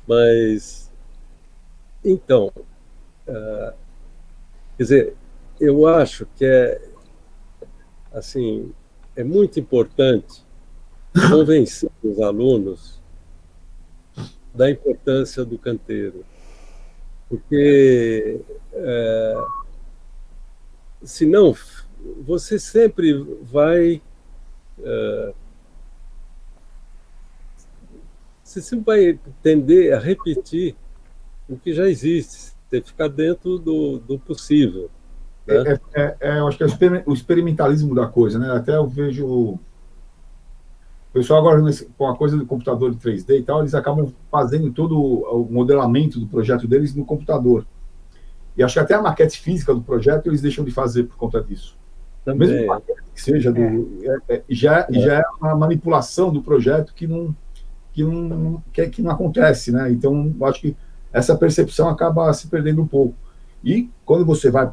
Mas, então, quer dizer, eu acho que assim, é muito importante convencer os alunos da importância do canteiro, porque senão você sempre vai você sempre vai tender a repetir o que já existe, você ficar dentro do possível, né? Eu acho que é o experimentalismo da coisa, né? Até eu vejo o pessoal agora com a coisa do computador de 3D e tal, eles acabam fazendo todo o modelamento do projeto deles no computador. E acho que até a maquete física do projeto eles deixam de fazer por conta disso. Mesmo Também que seja É, já é uma manipulação do projeto que não acontece, né? Então, eu acho que essa percepção acaba se perdendo um pouco. E quando você vai,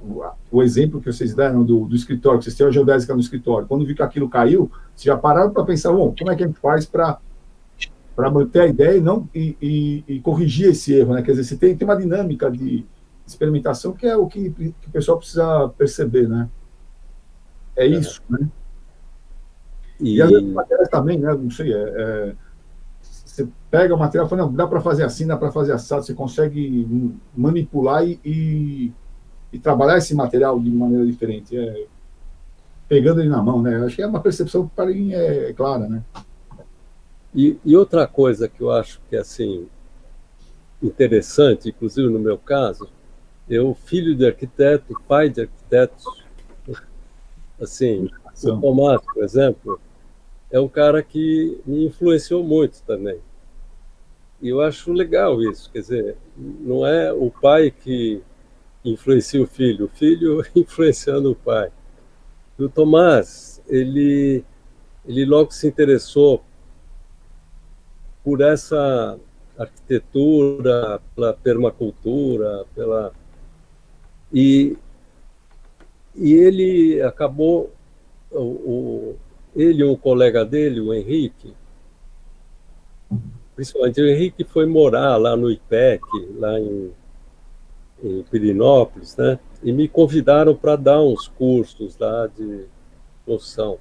o exemplo que vocês deram do escritório, que vocês têm a geodésica no escritório, quando viu que aquilo caiu, vocês já pararam para pensar, bom, como é que a gente faz para manter a ideia e corrigir esse erro, né? Quer dizer, você tem uma dinâmica de experimentação que é o que o pessoal precisa perceber, né? É é. isso, né? E às vezes E matérias também, né? Não sei, você pega o material e fala, não, dá para fazer assim, dá para fazer assado, você consegue manipular e trabalhar esse material de maneira diferente, pegando ele na mão, né? Acho que é uma percepção que para mim é clara, né? e outra coisa que eu acho que é assim interessante, inclusive no meu caso, eu filho de arquiteto, pai de arquitetos, assim, o Ação. Tomás, por exemplo, é um cara que me influenciou muito também. E eu acho legal isso, quer dizer, não é o pai que influencia o filho influenciando o pai. E o Tomás, ele logo se interessou por essa arquitetura, pela permacultura, e, e ele acabou, ele e um colega dele, o Henrique, principalmente o Henrique foi morar lá no IPEC, lá em Pirinópolis, né? E me convidaram para dar uns cursos lá de construção.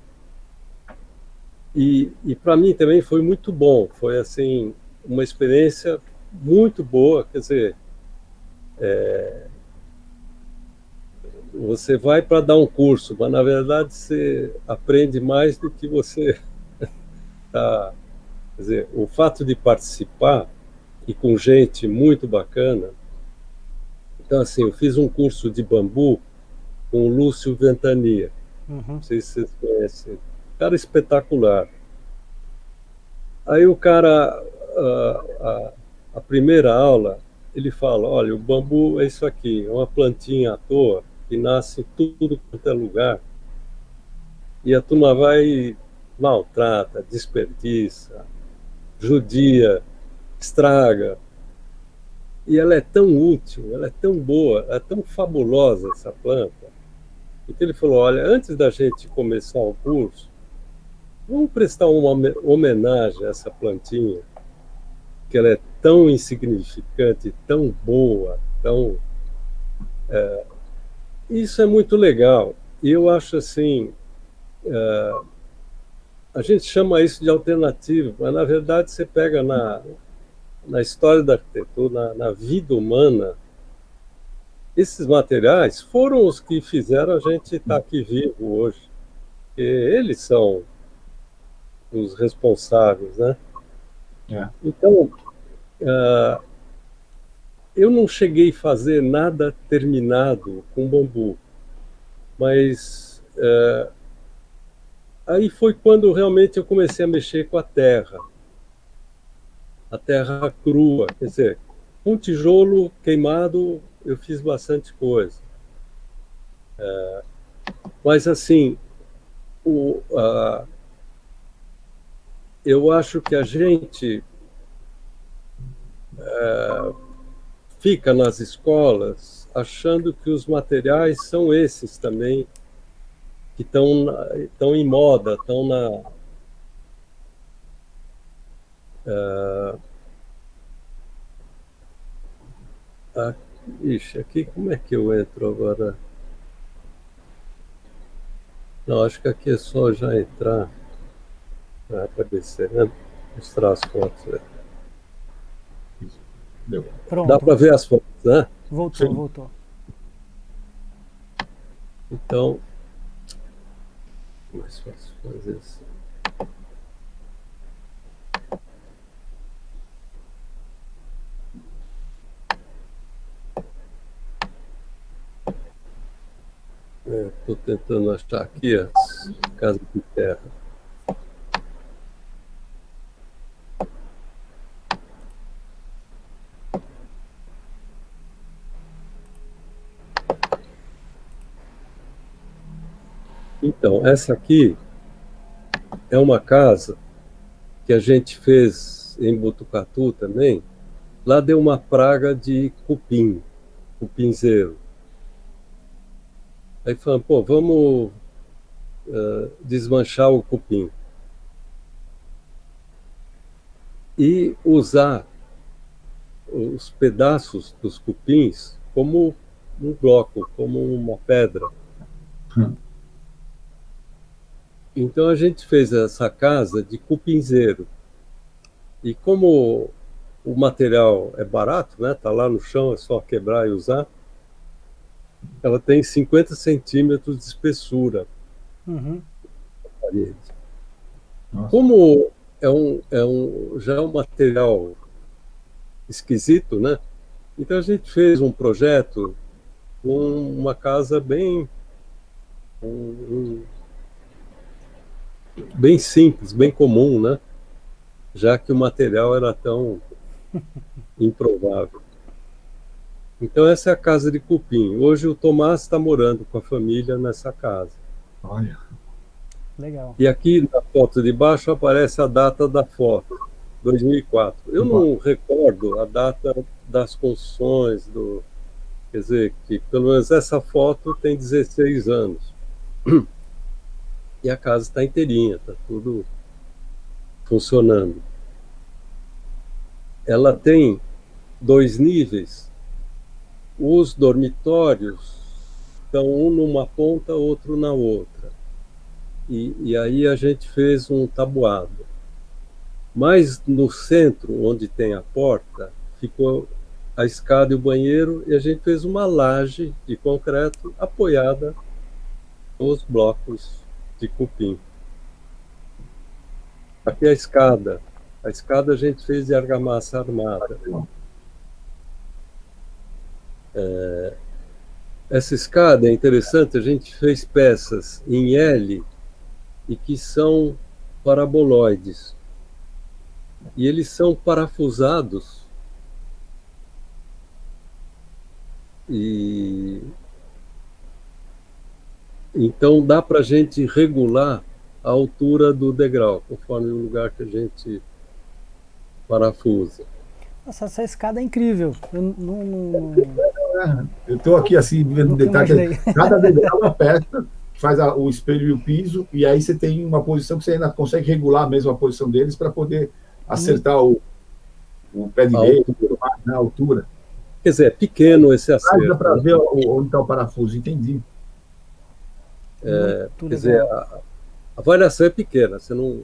E para mim também foi muito bom, foi assim uma experiência muito boa, quer dizer, você vai para dar um curso, mas na verdade você aprende mais do que você está. Quer dizer, o fato de participar e com gente muito bacana. Então, assim, eu fiz um curso de bambu com o Lúcio Ventania. Não uhum. sei se vocês conhecem. Cara espetacular. Aí o cara, a primeira aula, ele fala: olha, o bambu é isso aqui, é uma plantinha à toa que nasce em tudo quanto é lugar. E a turma vai, maltrata, desperdiça, judia, estraga. E ela é tão útil, ela é tão boa, é tão fabulosa essa planta. Então ele falou: olha, antes da gente começar o curso, vamos prestar uma homenagem a essa plantinha, que ela é tão insignificante, tão boa, tão. Isso é muito legal. E eu acho assim, a gente chama isso de alternativo, mas na verdade você pega na história da arquitetura, na vida humana, esses materiais foram os que fizeram a gente estar aqui vivo hoje. Porque eles são os responsáveis, né? É. Então, eu não cheguei a fazer nada terminado com bambu, mas aí foi quando realmente eu comecei a mexer com a terra crua, quer dizer, com tijolo queimado eu fiz bastante coisa, mas assim, o, uh, eu acho que a gente fica nas escolas achando que os materiais são esses também que estão em moda, estão Ah, ixi, aqui como é que eu entro agora? Não, acho que aqui é só já entrar. Vai aparecer, né? Mostrar as fotos. Isso. Deu. Dá Pronto, para ver as fotos, né? voltou, Sim. voltou. Então, mais fácil fazer assim. Estou tentando achar aqui as casas de terra. Então, essa aqui é uma casa que a gente fez em Botucatu também. Lá deu uma praga de cupim, cupinzeiro. Aí falamos, pô, vamos desmanchar o cupim e usar os pedaços dos cupins como um bloco, como uma pedra. Então a gente fez essa casa de cupinzeiro. E como o material é barato, né? Tá lá no chão, é só quebrar e usar. Ela tem 50 centímetros de espessura. Uhum. Parede. Nossa. Como já é um material esquisito, né? Então a gente fez um projeto com uma casa bem simples, bem comum, né? Já que o material era tão improvável. Então essa é a casa de cupim. Hoje o Tomás está morando com a família nessa casa. Olha. Legal. E aqui na foto de baixo aparece a data da foto, 2004. Eu não recordo a data das construções, quer dizer, que pelo menos essa foto tem 16 anos. E a casa está inteirinha, está tudo funcionando. Ela tem 2 níveis. Os dormitórios estão um numa ponta, outro na outra. E aí a gente fez um tabuado. Mas no centro, onde tem a porta, ficou a escada e o banheiro, e a gente fez uma laje de concreto apoiada nos blocos de cupim. Aqui é a escada. A escada a gente fez de argamassa armada. Essa escada é interessante, a gente fez peças em L e que são paraboloides. E eles são parafusados e então dá para a gente regular a altura do degrau, conforme o lugar que a gente parafusa. Nossa, essa escada é incrível. Eu Eu estou aqui assim, vendo nunca detalhe. imaginei. Cada degrau é uma peça que faz o espelho e o piso, e aí você tem uma posição que você ainda consegue regular mesmo a posição deles para poder acertar o pé direito, na altura. Quer dizer, é pequeno esse acerto. Dá para ver onde está o parafuso, entendi. Muito Quer dizer, legal. a variação é pequena. Você não,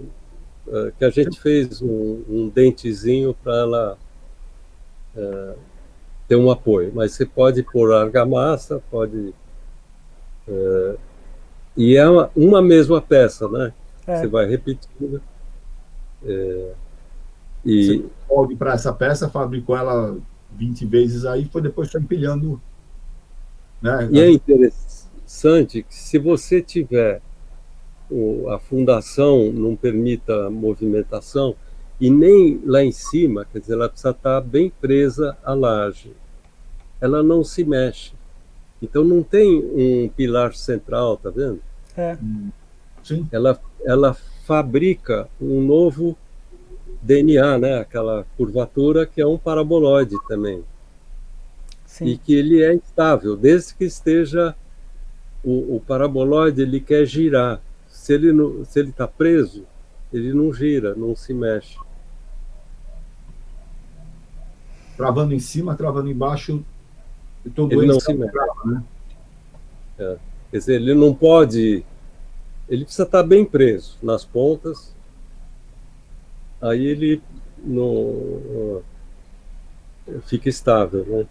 que a gente fez um dentezinho para ela ter um apoio, mas você pode pôr argamassa, pode e é uma mesma peça, né? Você vai repetindo. Você pode para essa peça, fabricou ela 20 vezes aí, foi depois só empilhando. Né? E é interessante que se você tiver a fundação não permita movimentação e nem lá em cima, quer dizer, ela precisa estar bem presa à laje. Ela não se mexe. Então não tem um pilar central, tá vendo? Sim. Ela fabrica um novo DNA, né? Aquela curvatura que é um paraboloide também. Sim. E que ele é estável, desde que esteja o paraboloide, ele quer girar. Se ele está preso, ele não gira, não se mexe. Travando em cima, travando embaixo, Então, ele não doença se mexe. grave, né? Quer dizer, ele não pode, ele precisa estar bem preso nas pontas, aí ele não fica estável, né?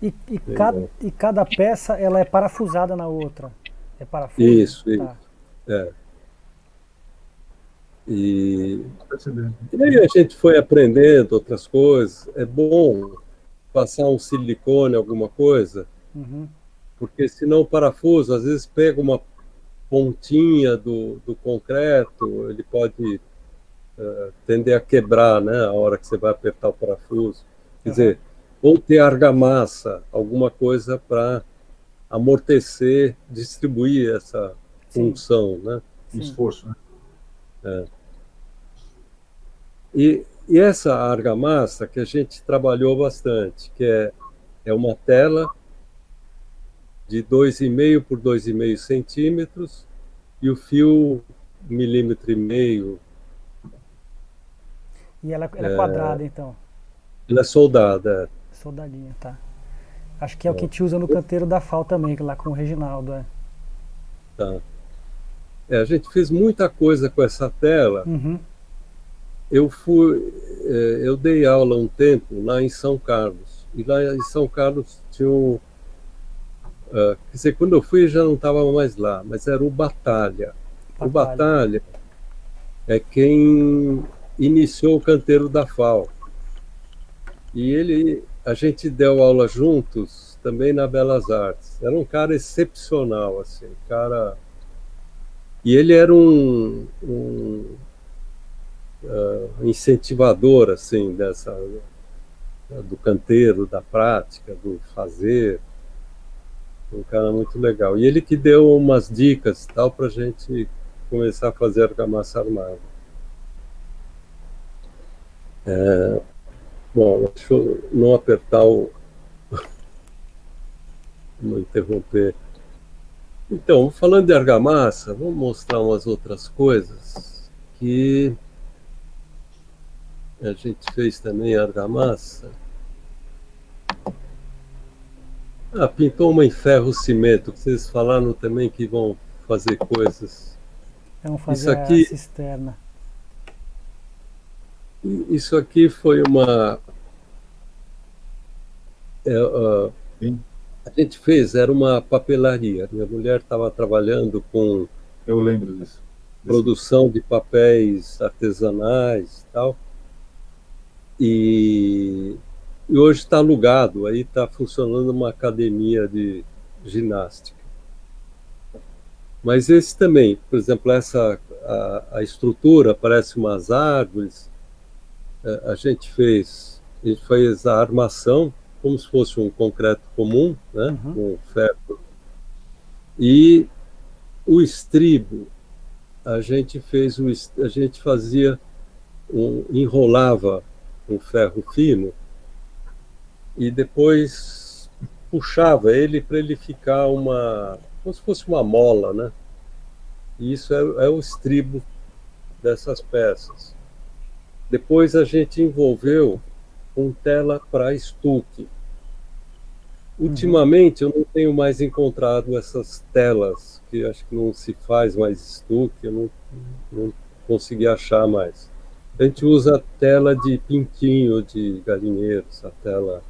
E cada peça ela é parafusada na outra. É parafuso? Isso. Tá. É. E, Tô percebendo. e aí a gente foi aprendendo outras coisas. É bom passar um silicone, alguma coisa, Uhum. porque senão o parafuso, às vezes pega uma pontinha do concreto, ele pode tender a quebrar, né, a hora que você vai apertar o parafuso. Quer Aham. dizer, ou ter argamassa, alguma coisa para amortecer, distribuir essa Sim, função, né? Um sim. esforço, né? E essa argamassa que a gente trabalhou bastante, que é uma tela de 2,5 por 2,5 centímetros e o fio 1,5 mm. E ela é quadrada, então. Ela é soldada. Soldadinha, tá. Acho que é o que te usa no canteiro da FAO também, lá com o Reginaldo, é. Tá. A gente fez muita coisa com essa tela. Uhum. Eu dei aula um tempo lá em São Carlos. E lá em São Carlos tinha quer dizer, quando eu fui já não estava mais lá, mas era o Batalha. O Batalha. Batalha é quem iniciou o canteiro da FAO. E a gente deu aula juntos também na Belas Artes. Era um cara excepcional, assim, cara. E ele era incentivador, assim, do canteiro, da prática, do fazer. Um cara muito legal. E ele que deu umas dicas tal para a gente começar a fazer argamassa armada. Bom, deixa eu não apertar não interromper. Então, falando de argamassa, vamos mostrar umas outras coisas que a gente fez também argamassa. Pintou uma em ferro cimento, que vocês falaram também que vão fazer coisas. Vamos Isso fazer a aqui, cisterna. isso aqui foi uma. Sim, A gente fez, era uma papelaria. Minha mulher estava trabalhando com eu lembro disso. produção de papéis artesanais e tal. E hoje está alugado, aí está funcionando uma academia de ginástica. Mas esse também, por exemplo, a estrutura parece umas árvores. A gente fez a armação como se fosse um concreto comum, né, Uhum. com ferro. E o estribo, a gente fazia enrolava um ferro fino e depois puxava ele para ele ficar como se fosse uma mola, né? E isso é o estribo dessas peças. Depois a gente envolveu com tela para estuque. Ultimamente eu não tenho mais encontrado essas telas, que acho que não se faz mais estuque, eu não consegui achar mais. A gente usa tela de pintinho de galinheiro, essa tela.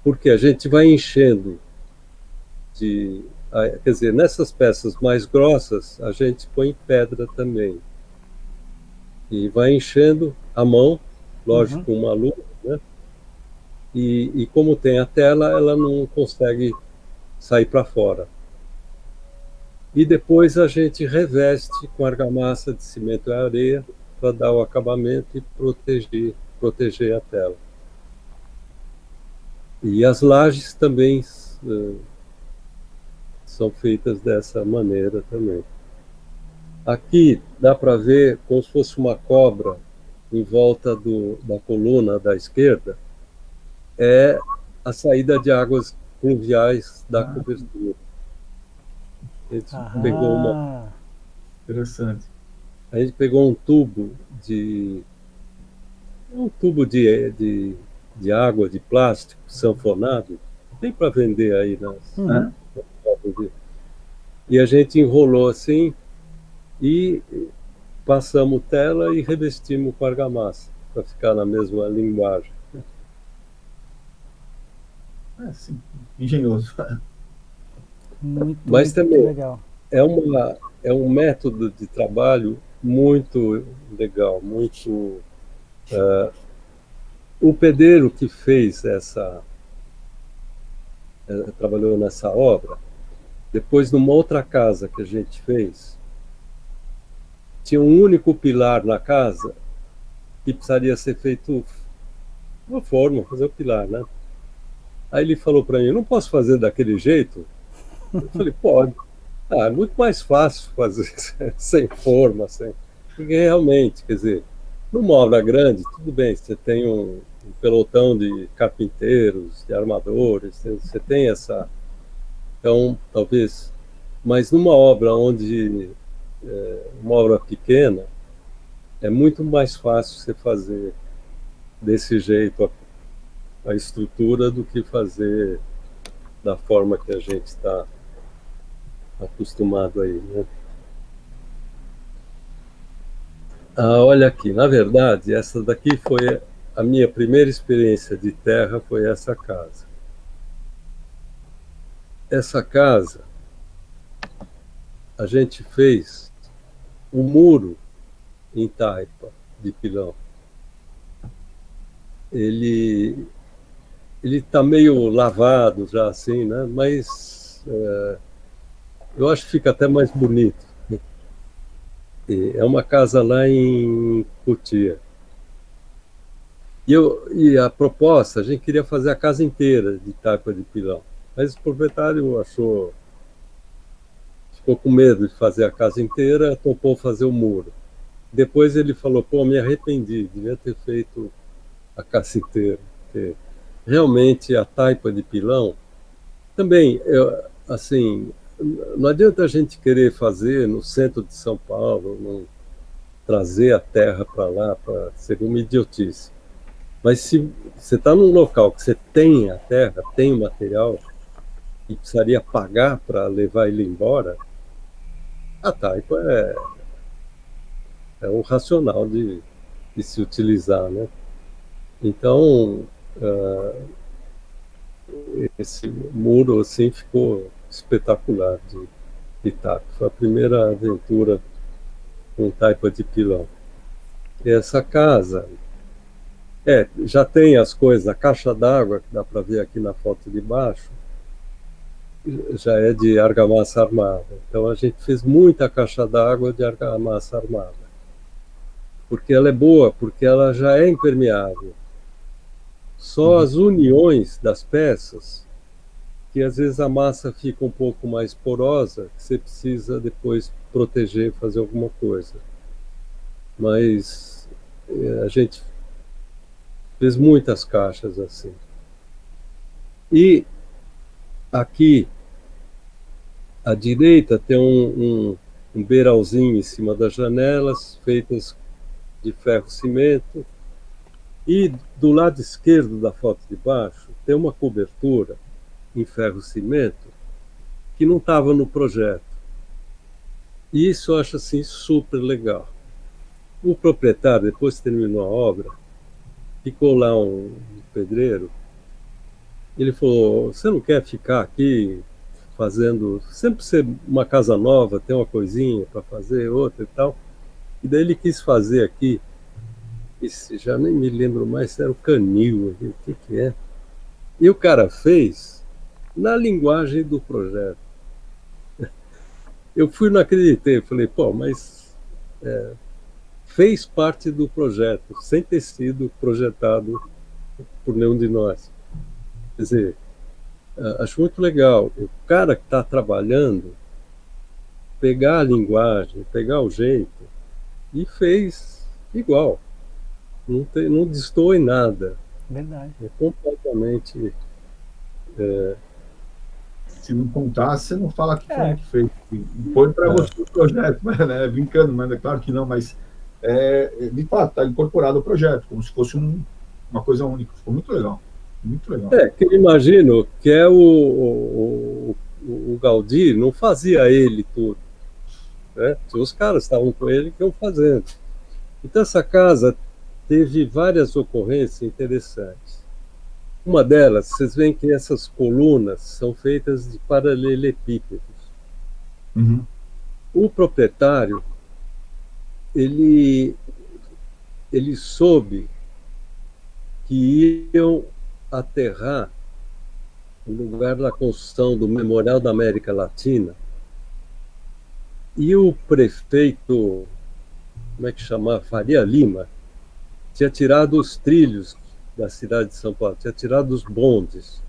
Porque a gente vai enchendo quer dizer, nessas peças mais grossas, a gente põe pedra também. E vai enchendo a mão, lógico, com uma luva, né? E como tem a tela, ela não consegue sair para fora. E depois a gente reveste com argamassa de cimento e areia para dar o acabamento e proteger a tela. E as lajes também são feitas dessa maneira também. Aqui dá para ver como se fosse uma cobra em volta da coluna da esquerda, é a saída de águas pluviais da cobertura. Interessante. A gente pegou um tubo de de água, de plástico, sanfonado, tem para vender aí Né? E a gente enrolou assim e passamos tela e revestimos com argamassa, para ficar na mesma linguagem. Sim, engenhoso. Mas Muito também legal. é um método de trabalho muito legal, muito... o pedreiro que fez trabalhou nessa obra, depois numa outra casa que a gente fez, tinha um único pilar na casa que precisaria ser feito uma forma, fazer o pilar, né? Aí ele falou para mim, não posso fazer daquele jeito? Eu falei, pode. É muito mais fácil fazer sem forma, sem... Porque realmente, quer dizer, numa obra grande, tudo bem, você tem um pelotão de carpinteiros, de armadores, você tem essa... Então, talvez... Mas numa obra onde... uma obra pequena, é muito mais fácil você fazer desse jeito a estrutura do que fazer da forma que a gente está acostumado aí, né? Olha aqui, na verdade, essa daqui foi a minha primeira experiência de terra, foi essa casa. Essa casa, a gente fez um muro em taipa de pilão. Ele está meio lavado já assim, né? Mas eu acho que fica até mais bonito. É uma casa lá em Cotia. E a proposta, a gente queria fazer a casa inteira de taipa de pilão. Mas o proprietário ficou com medo de fazer a casa inteira, topou fazer o muro. Depois ele falou, pô, me arrependi, devia ter feito a casa inteira. Porque realmente a taipa de pilão, também, assim, não adianta a gente querer fazer no centro de São Paulo, não trazer a terra para lá, seria uma idiotice. Mas se você está num local que você tem a terra, tem o material, e precisaria pagar para levar ele embora, a taipa é o racional de se utilizar, né? Então, esse muro assim ficou espetacular de taipa. Foi a primeira aventura com taipa de pilão. E essa casa já tem as coisas, a caixa d'água, que dá para ver aqui na foto de baixo, já é de argamassa armada. Então a gente fez muita caixa d'água de argamassa armada. Porque ela é boa, porque ela já é impermeável. Só as uniões das peças, que às vezes a massa fica um pouco mais porosa, que você precisa depois proteger, fazer alguma coisa. Mas a gente fez muitas caixas assim. E aqui, à direita, tem um beiralzinho em cima das janelas, feitas de ferro-cimento. E do lado esquerdo da foto de baixo, tem uma cobertura em ferro-cimento que não estava no projeto. E isso eu acho assim super legal. O proprietário, depois que terminou a obra, ficou lá um pedreiro, ele falou, você não quer ficar aqui fazendo, sempre ser uma casa nova, tem uma coisinha para fazer, outra e tal. E daí ele quis fazer aqui, já nem me lembro mais se era o canil, o que é. E o cara fez na linguagem do projeto. Eu não acreditei, falei, pô, mas fez parte do projeto, sem ter sido projetado por nenhum de nós. Quer dizer, acho muito legal o cara que está trabalhando pegar a linguagem, pegar o jeito e fez igual. Não destoou em nada. Verdade. É completamente... Se não contar, você não fala que foi que fez. Põe para você o projeto, né? Brincando, mas é claro que não, mas de fato está incorporado ao projeto, como se fosse uma coisa única. Ficou muito legal. Muito legal. Que eu imagino que é o Gaudí não fazia ele tudo, né? Os caras estavam com ele que iam fazendo. Então essa casa teve várias ocorrências interessantes. Uma delas, vocês veem que essas colunas são feitas de paralelepípedos. Uhum. O proprietário, ele soube que iam aterrar no lugar da construção do Memorial da América Latina, e o prefeito, como é que chama? Faria Lima, tinha tirado os trilhos da cidade de São Paulo, tinha tirado os bondes.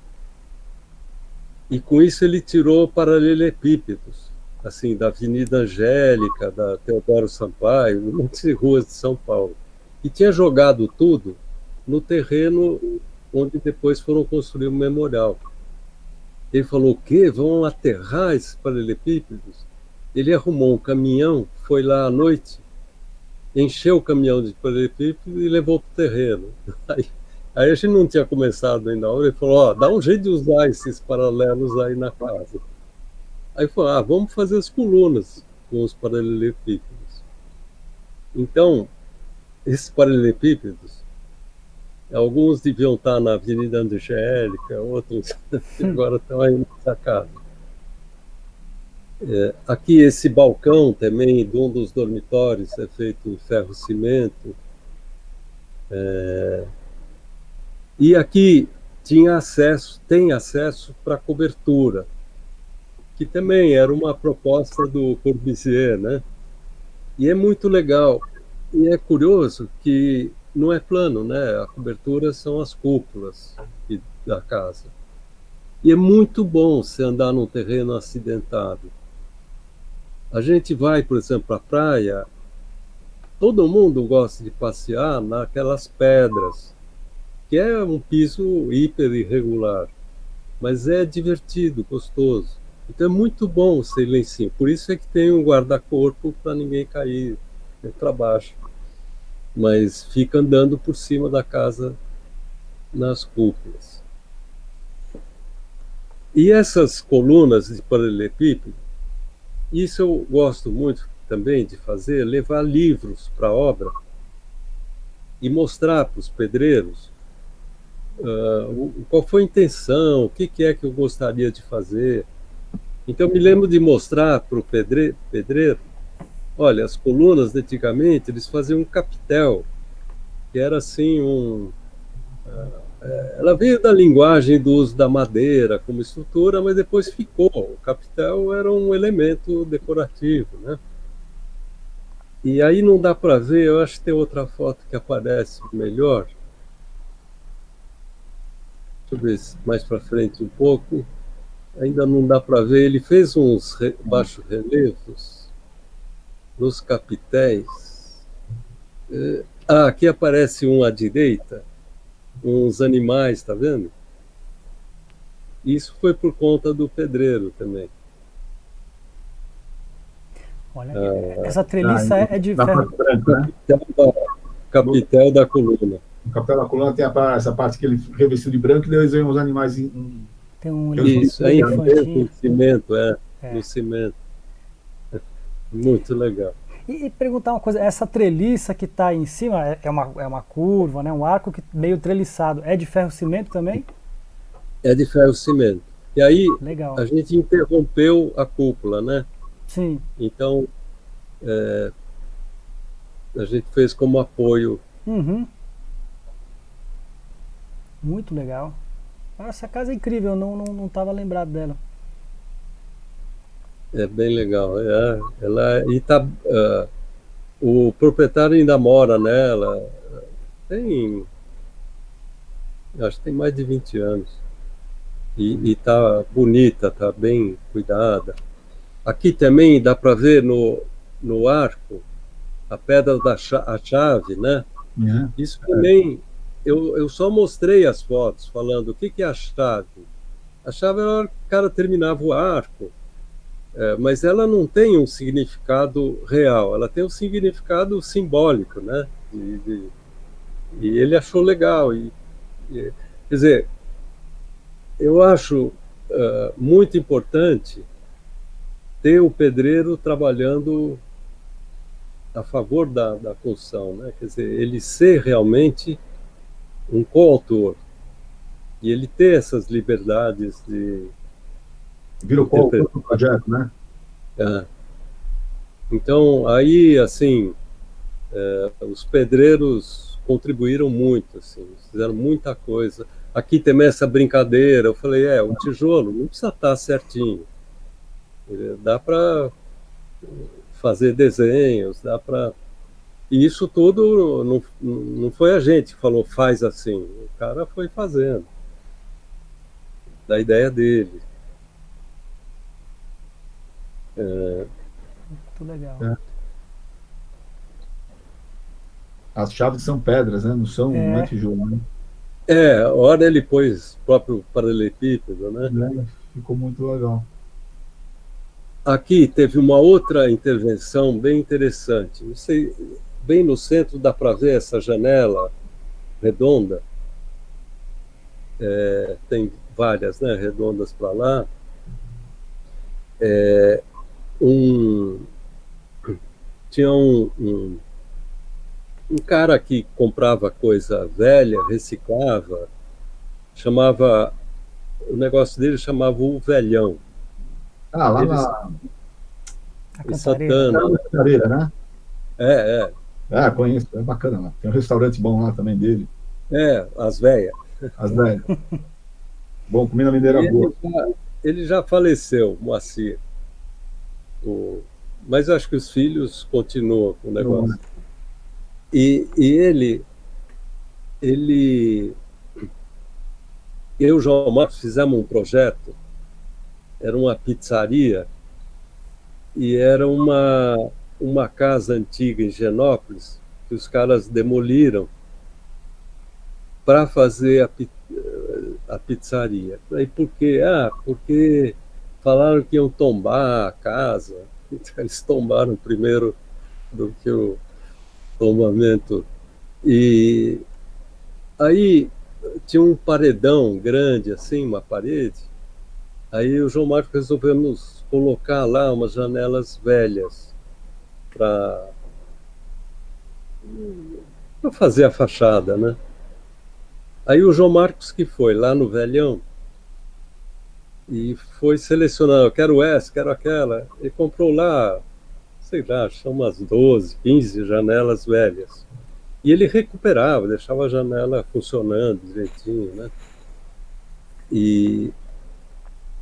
E com isso ele tirou paralelepípedos, assim, da Avenida Angélica, da Teodoro Sampaio, um monte de ruas de São Paulo. E tinha jogado tudo no terreno onde depois foram construir o memorial. Ele falou: o quê? Vão aterrar esses paralelepípedos? Ele arrumou um caminhão, foi lá à noite, encheu o caminhão de paralelepípedo e levou para o terreno. Aí a gente não tinha começado ainda a obra, ele falou: dá um jeito de usar esses paralelos aí na casa. Aí falou: vamos fazer as colunas com os paralelepípedos. Então, esses paralelepípedos, alguns deviam estar na Avenida Angélica, outros agora estão aí nessa casa. Aqui esse balcão também de um dos dormitórios é feito em ferro-cimento. E aqui tem acesso para cobertura, que também era uma proposta do Corbusier, né? E é muito legal. E é curioso que não é plano, né? A cobertura são as cúpulas da casa. E é muito bom você andar num terreno acidentado. A gente vai, por exemplo, à praia, todo mundo gosta de passear naquelas pedras, que é um piso hiper irregular, mas é divertido, gostoso. Então é muito bom ser lá em cima. Por isso é que tem um guarda-corpo para ninguém cair para baixo. Mas fica andando por cima da casa nas cúpulas. E essas colunas de paralelepípedo, isso eu gosto muito também de fazer, levar livros para a obra e mostrar para os pedreiros qual foi a intenção, o que é que eu gostaria de fazer. Então, me lembro de mostrar para o pedreiro, olha, as colunas, antigamente, eles faziam um capitel, que era assim ela veio da linguagem do uso da madeira como estrutura, mas depois ficou. O capitel era um elemento decorativo, né? E aí não dá para ver, eu acho que tem outra foto que aparece melhor. Deixa eu ver mais para frente um pouco. Ainda não dá para ver. Ele fez uns baixo-relevos nos capitéis. Aqui aparece um à direita, uns animais, tá vendo? Isso foi por conta do pedreiro também. Olha, essa treliça é de ferro. Branco, né? Capitel da coluna. O capitel da coluna tem essa parte que ele revestiu de branco e desenhou os animais tem um isso, é em cimento, no cimento. Muito legal. E perguntar uma coisa, essa treliça que está em cima é uma curva, né? Um arco meio treliçado, é de ferro-cimento também? É de ferro-cimento. E aí legal. A gente interrompeu a cúpula, né? Sim. Então a gente fez como apoio. Uhum. Muito legal. Essa casa é incrível, eu não estava lembrado dela. É bem legal. O proprietário ainda mora nela. Acho que tem mais de 20 anos. E está bonita, está bem cuidada. Aqui também dá para ver no arco a pedra da chave, né? Uhum. Isso também, eu só mostrei as fotos falando o que é a chave. A chave era a hora que o cara terminava o arco. Mas ela não tem um significado real, ela tem um significado simbólico, né? E ele achou legal. Quer dizer, eu acho muito importante ter o pedreiro trabalhando a favor da construção, né? Quer dizer, ele ser realmente um coautor e ele ter essas liberdades de Vira o coautor do projeto, né? Então, aí, assim, os pedreiros contribuíram muito, assim, fizeram muita coisa. Aqui também essa brincadeira, eu falei, o tijolo não precisa estar certinho. Dá para fazer desenhos, dá para... E isso tudo não foi a gente que falou, faz assim. O cara foi fazendo, da ideia dele. Muito legal. As chaves são pedras, né? Não é tijolo, né? Ora ele pôs o próprio paralelepípedo, né? Ficou muito legal. Aqui teve uma outra intervenção bem interessante. Não sei, bem no centro dá para ver essa janela redonda. Tem várias, né, redondas para lá. Tinha um cara que comprava coisa velha, reciclava, o negócio dele chamava o Velhão. Lá Eles, A em Santana. Cantareira, né? Conheço, é bacana lá. Tem um restaurante bom lá também dele. As velhas. As velhas. Bom, comida mineira boa. Ele já faleceu, Moacir. Mas acho que os filhos continuam com o negócio. E ele eu e o João Marcos fizemos um projeto, era uma pizzaria, e era uma casa antiga em Genópolis, que os caras demoliram para fazer a pizzaria. E por quê? Porque falaram que iam tombar a casa, então eles tombaram primeiro do que o tombamento. E aí tinha um paredão grande, assim, uma parede. Aí o João Marcos resolvemos colocar lá umas janelas velhas para fazer a fachada, né? Aí o João Marcos que foi lá no Velhão e foi selecionando, eu quero essa, quero aquela, e comprou lá, sei lá, são umas 12, 15 janelas velhas. E ele recuperava, deixava a janela funcionando direitinho, né? E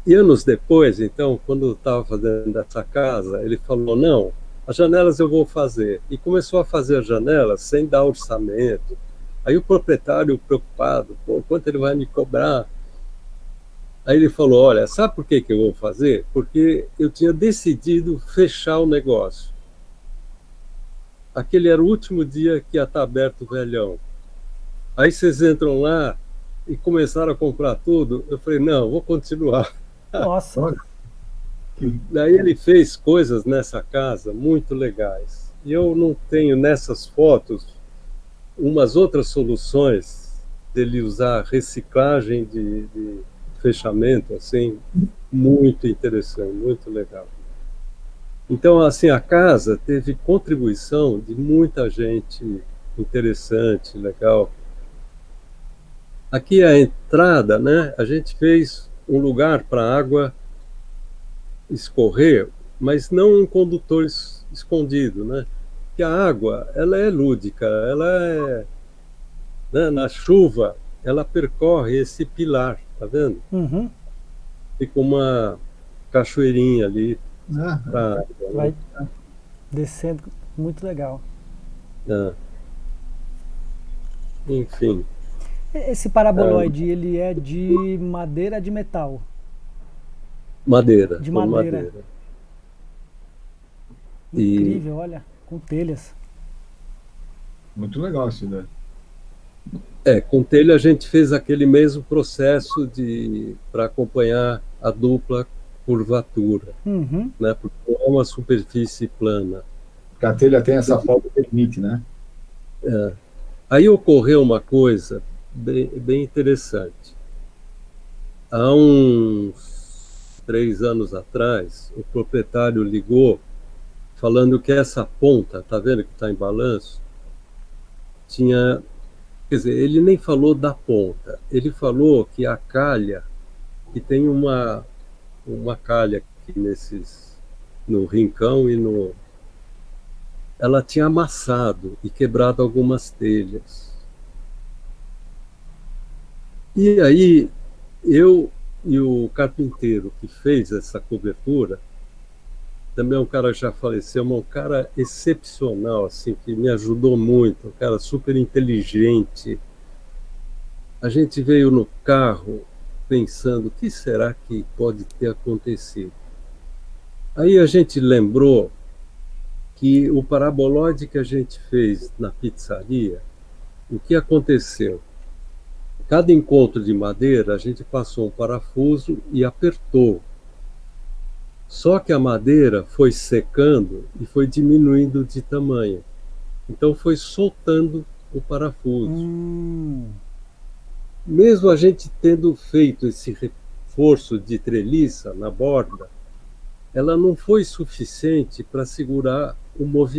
anos depois, então, quando eu estava fazendo essa casa, ele falou, não, as janelas eu vou fazer. E começou a fazer as janelas sem dar orçamento. Aí o proprietário, preocupado, quanto ele vai me cobrar? Aí ele falou, olha, sabe por que eu vou fazer? Porque eu tinha decidido fechar o negócio. Aquele era o último dia que ia estar aberto o Velhão. Aí vocês entram lá e começaram a comprar tudo. Eu falei, não, vou continuar. Nossa. Daí ele fez coisas nessa casa muito legais. E eu não tenho nessas fotos umas outras soluções dele usar reciclagem de fechamento, assim, muito interessante, muito legal. Então, assim, a casa teve contribuição de muita gente interessante, legal. Aqui a entrada, né? A gente fez um lugar para a água escorrer, mas não um condutor escondido, né? Que a água, ela é lúdica, né? Na chuva, ela percorre esse pilar, tá vendo? Uhum. Fica uma cachoeirinha ali. Vai descendo, muito legal. Enfim. Esse paraboloide, ele é de madeira, de metal? Madeira. De madeira. Incrível, olha, com telhas. Muito legal isso, né? Com telha a gente fez aquele mesmo processo para acompanhar a dupla curvatura, né? Porque é uma superfície plana. Porque a telha tem essa folga de limite, né? Aí ocorreu uma coisa bem interessante. Há uns 3 anos atrás, o proprietário ligou falando que essa ponta, tá vendo que está em balanço, tinha. Quer dizer, ele nem falou da ponta, ele falou que a calha, que tem uma calha aqui no rincão e no. Ela tinha amassado e quebrado algumas telhas. E aí, eu e o carpinteiro que fez essa cobertura, também é um cara que já faleceu, mas um cara excepcional, assim, que me ajudou muito, um cara super inteligente. A gente veio no carro pensando, o que será que pode ter acontecido? Aí a gente lembrou que o paraboloide que a gente fez na pizzaria, o que aconteceu? Cada encontro de madeira, a gente passou um parafuso e apertou. Só que a madeira foi secando e foi diminuindo de tamanho. Então foi soltando o parafuso. Mesmo a gente tendo feito esse reforço de treliça na borda, ela não foi suficiente para segurar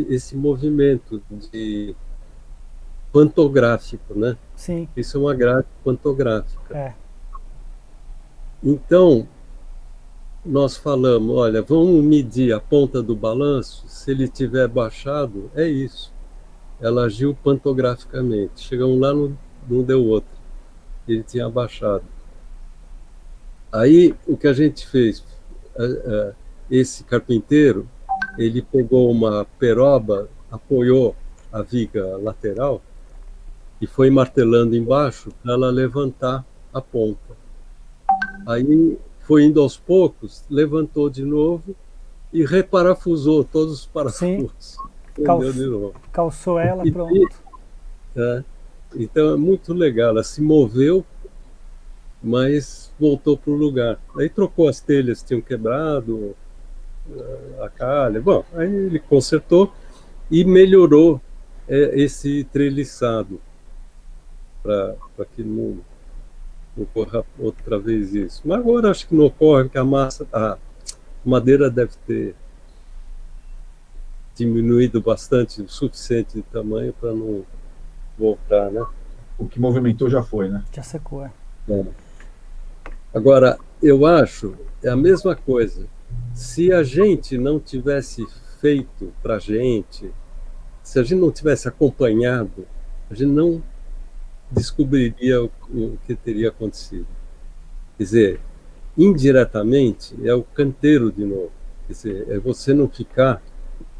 esse movimento de pantográfico, né? Sim. Isso é uma grade pantográfica. É. Então, nós falamos, olha, vamos medir a ponta do balanço, se ele tiver baixado, é isso. Ela agiu pantograficamente. Chegamos lá, não deu outra. Ele tinha baixado. Aí, o que a gente fez? Esse carpinteiro, ele pegou uma peroba, apoiou a viga lateral e foi martelando embaixo para ela levantar a ponta. Aí foi indo aos poucos, levantou de novo e reparafusou todos os parafusos. Calçou ela, pronto. Então é muito legal, ela se moveu, mas voltou para o lugar. Aí trocou as telhas que tinham quebrado, a calha. Bom, aí ele consertou e melhorou esse treliçado para que não ocorra outra vez isso. Mas agora acho que não ocorre, porque a madeira deve ter diminuído bastante, o suficiente de tamanho para não voltar, né? O que movimentou já foi, né? Já secou, é. Agora, eu acho, é a mesma coisa. Se a gente não tivesse feito para a gente, se a gente não tivesse acompanhado, a gente não descobriria o que teria acontecido. Quer dizer, indiretamente, é o canteiro de novo. Quer dizer, é você não ficar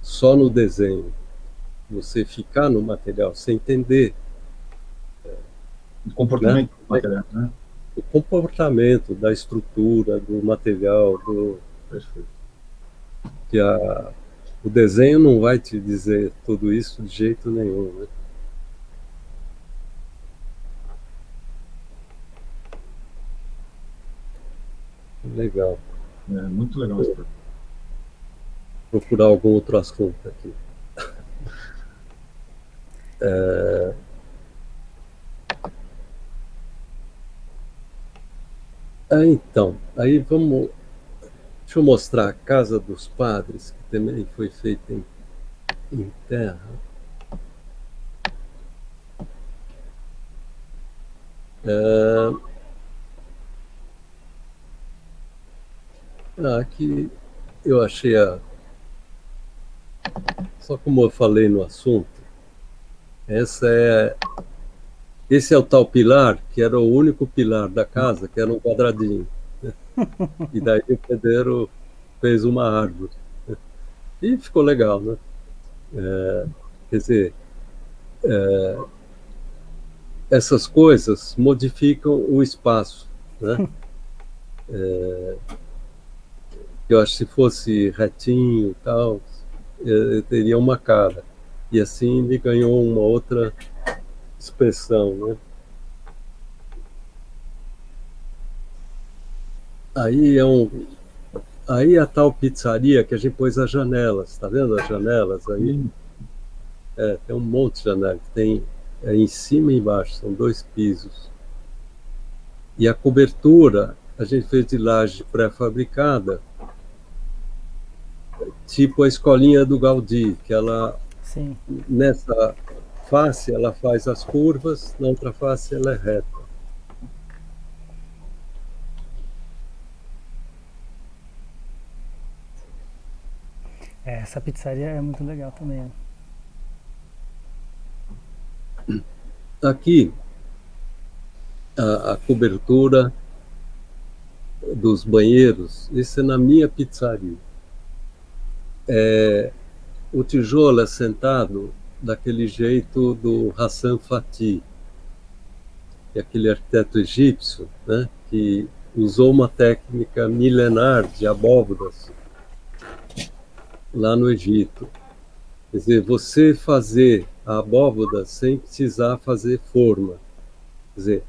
só no desenho, você ficar no material, você entender o comportamento do material, né? O comportamento da estrutura, do material, Perfeito. Que o desenho não vai te dizer tudo isso de jeito nenhum, né? Legal. Muito legal isso. Procurar algum outro assunto aqui. Então, aí vamos. Deixa eu mostrar a Casa dos Padres, que também foi feita em terra. Aqui eu achei Só como eu falei no assunto, esse é o tal pilar, que era o único pilar da casa, que era um quadradinho. E daí o pedreiro fez uma árvore. E ficou legal, né? Quer dizer, essas coisas modificam o espaço, né? Eu acho que se fosse retinho e tal, teria uma cara. E assim ele ganhou uma outra expressão, né? Aí a tal pizzaria que a gente pôs as janelas, tá vendo as janelas aí? Tem um monte de janelas. Tem é em cima e embaixo, são 2 pisos. E a cobertura a gente fez de laje pré-fabricada, tipo a escolinha do Gaudí, que ela, Sim. nessa face, ela faz as curvas, na outra face ela é reta. Essa pizzaria é muito legal também. Né? Aqui, a cobertura dos banheiros, isso é na minha pizzaria. O tijolo é sentado daquele jeito do Hassan Fatih, que é aquele arquiteto egípcio, né, que usou uma técnica milenar de abóbodas lá no Egito. Quer dizer, você fazer a abóboda sem precisar fazer forma. Quer dizer,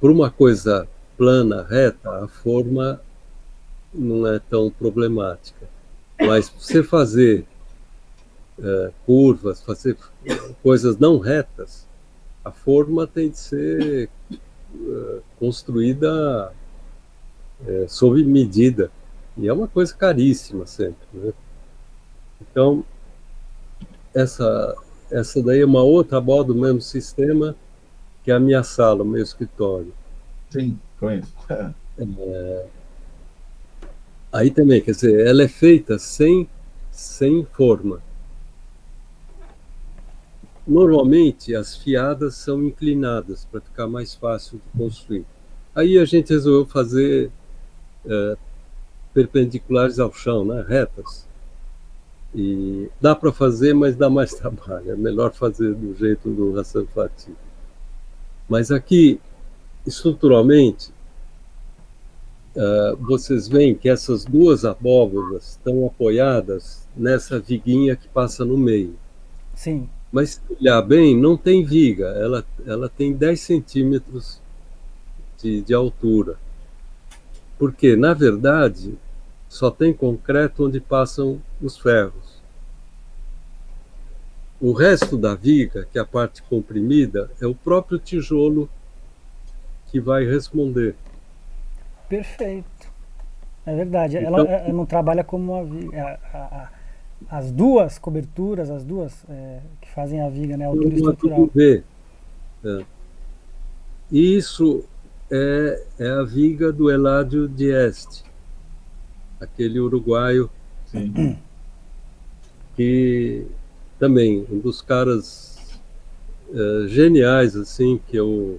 por uma coisa plana, reta, a forma não é tão problemática. Mas você fazer curvas, fazer coisas não retas, a forma tem de ser construída sob medida. E é uma coisa caríssima sempre. Né? Então, essa daí é uma outra abóbada do mesmo sistema, que é a minha sala, o meu escritório. Sim, conheço. Aí também, quer dizer, ela é feita sem forma. Normalmente, as fiadas são inclinadas para ficar mais fácil de construir. Aí a gente resolveu fazer perpendiculares ao chão, né, retas. E dá para fazer, mas dá mais trabalho. É melhor fazer do jeito do Hassan Fatih. Mas aqui, estruturalmente, vocês veem que essas 2 abóbodas estão apoiadas nessa viguinha que passa no meio. Sim. Mas se olhar bem, não tem viga, ela tem 10 centímetros de altura. Porque, na verdade, só tem concreto onde passam os ferros. O resto da viga, que é a parte comprimida, é o próprio tijolo que vai responder. Perfeito. É verdade. Então, ela não trabalha como as 2 coberturas, as 2 que fazem a viga, né? A altura estrutural. V. Isso é a viga do Eladio Dieste, aquele uruguaio. Sim. Que também um dos caras geniais assim que eu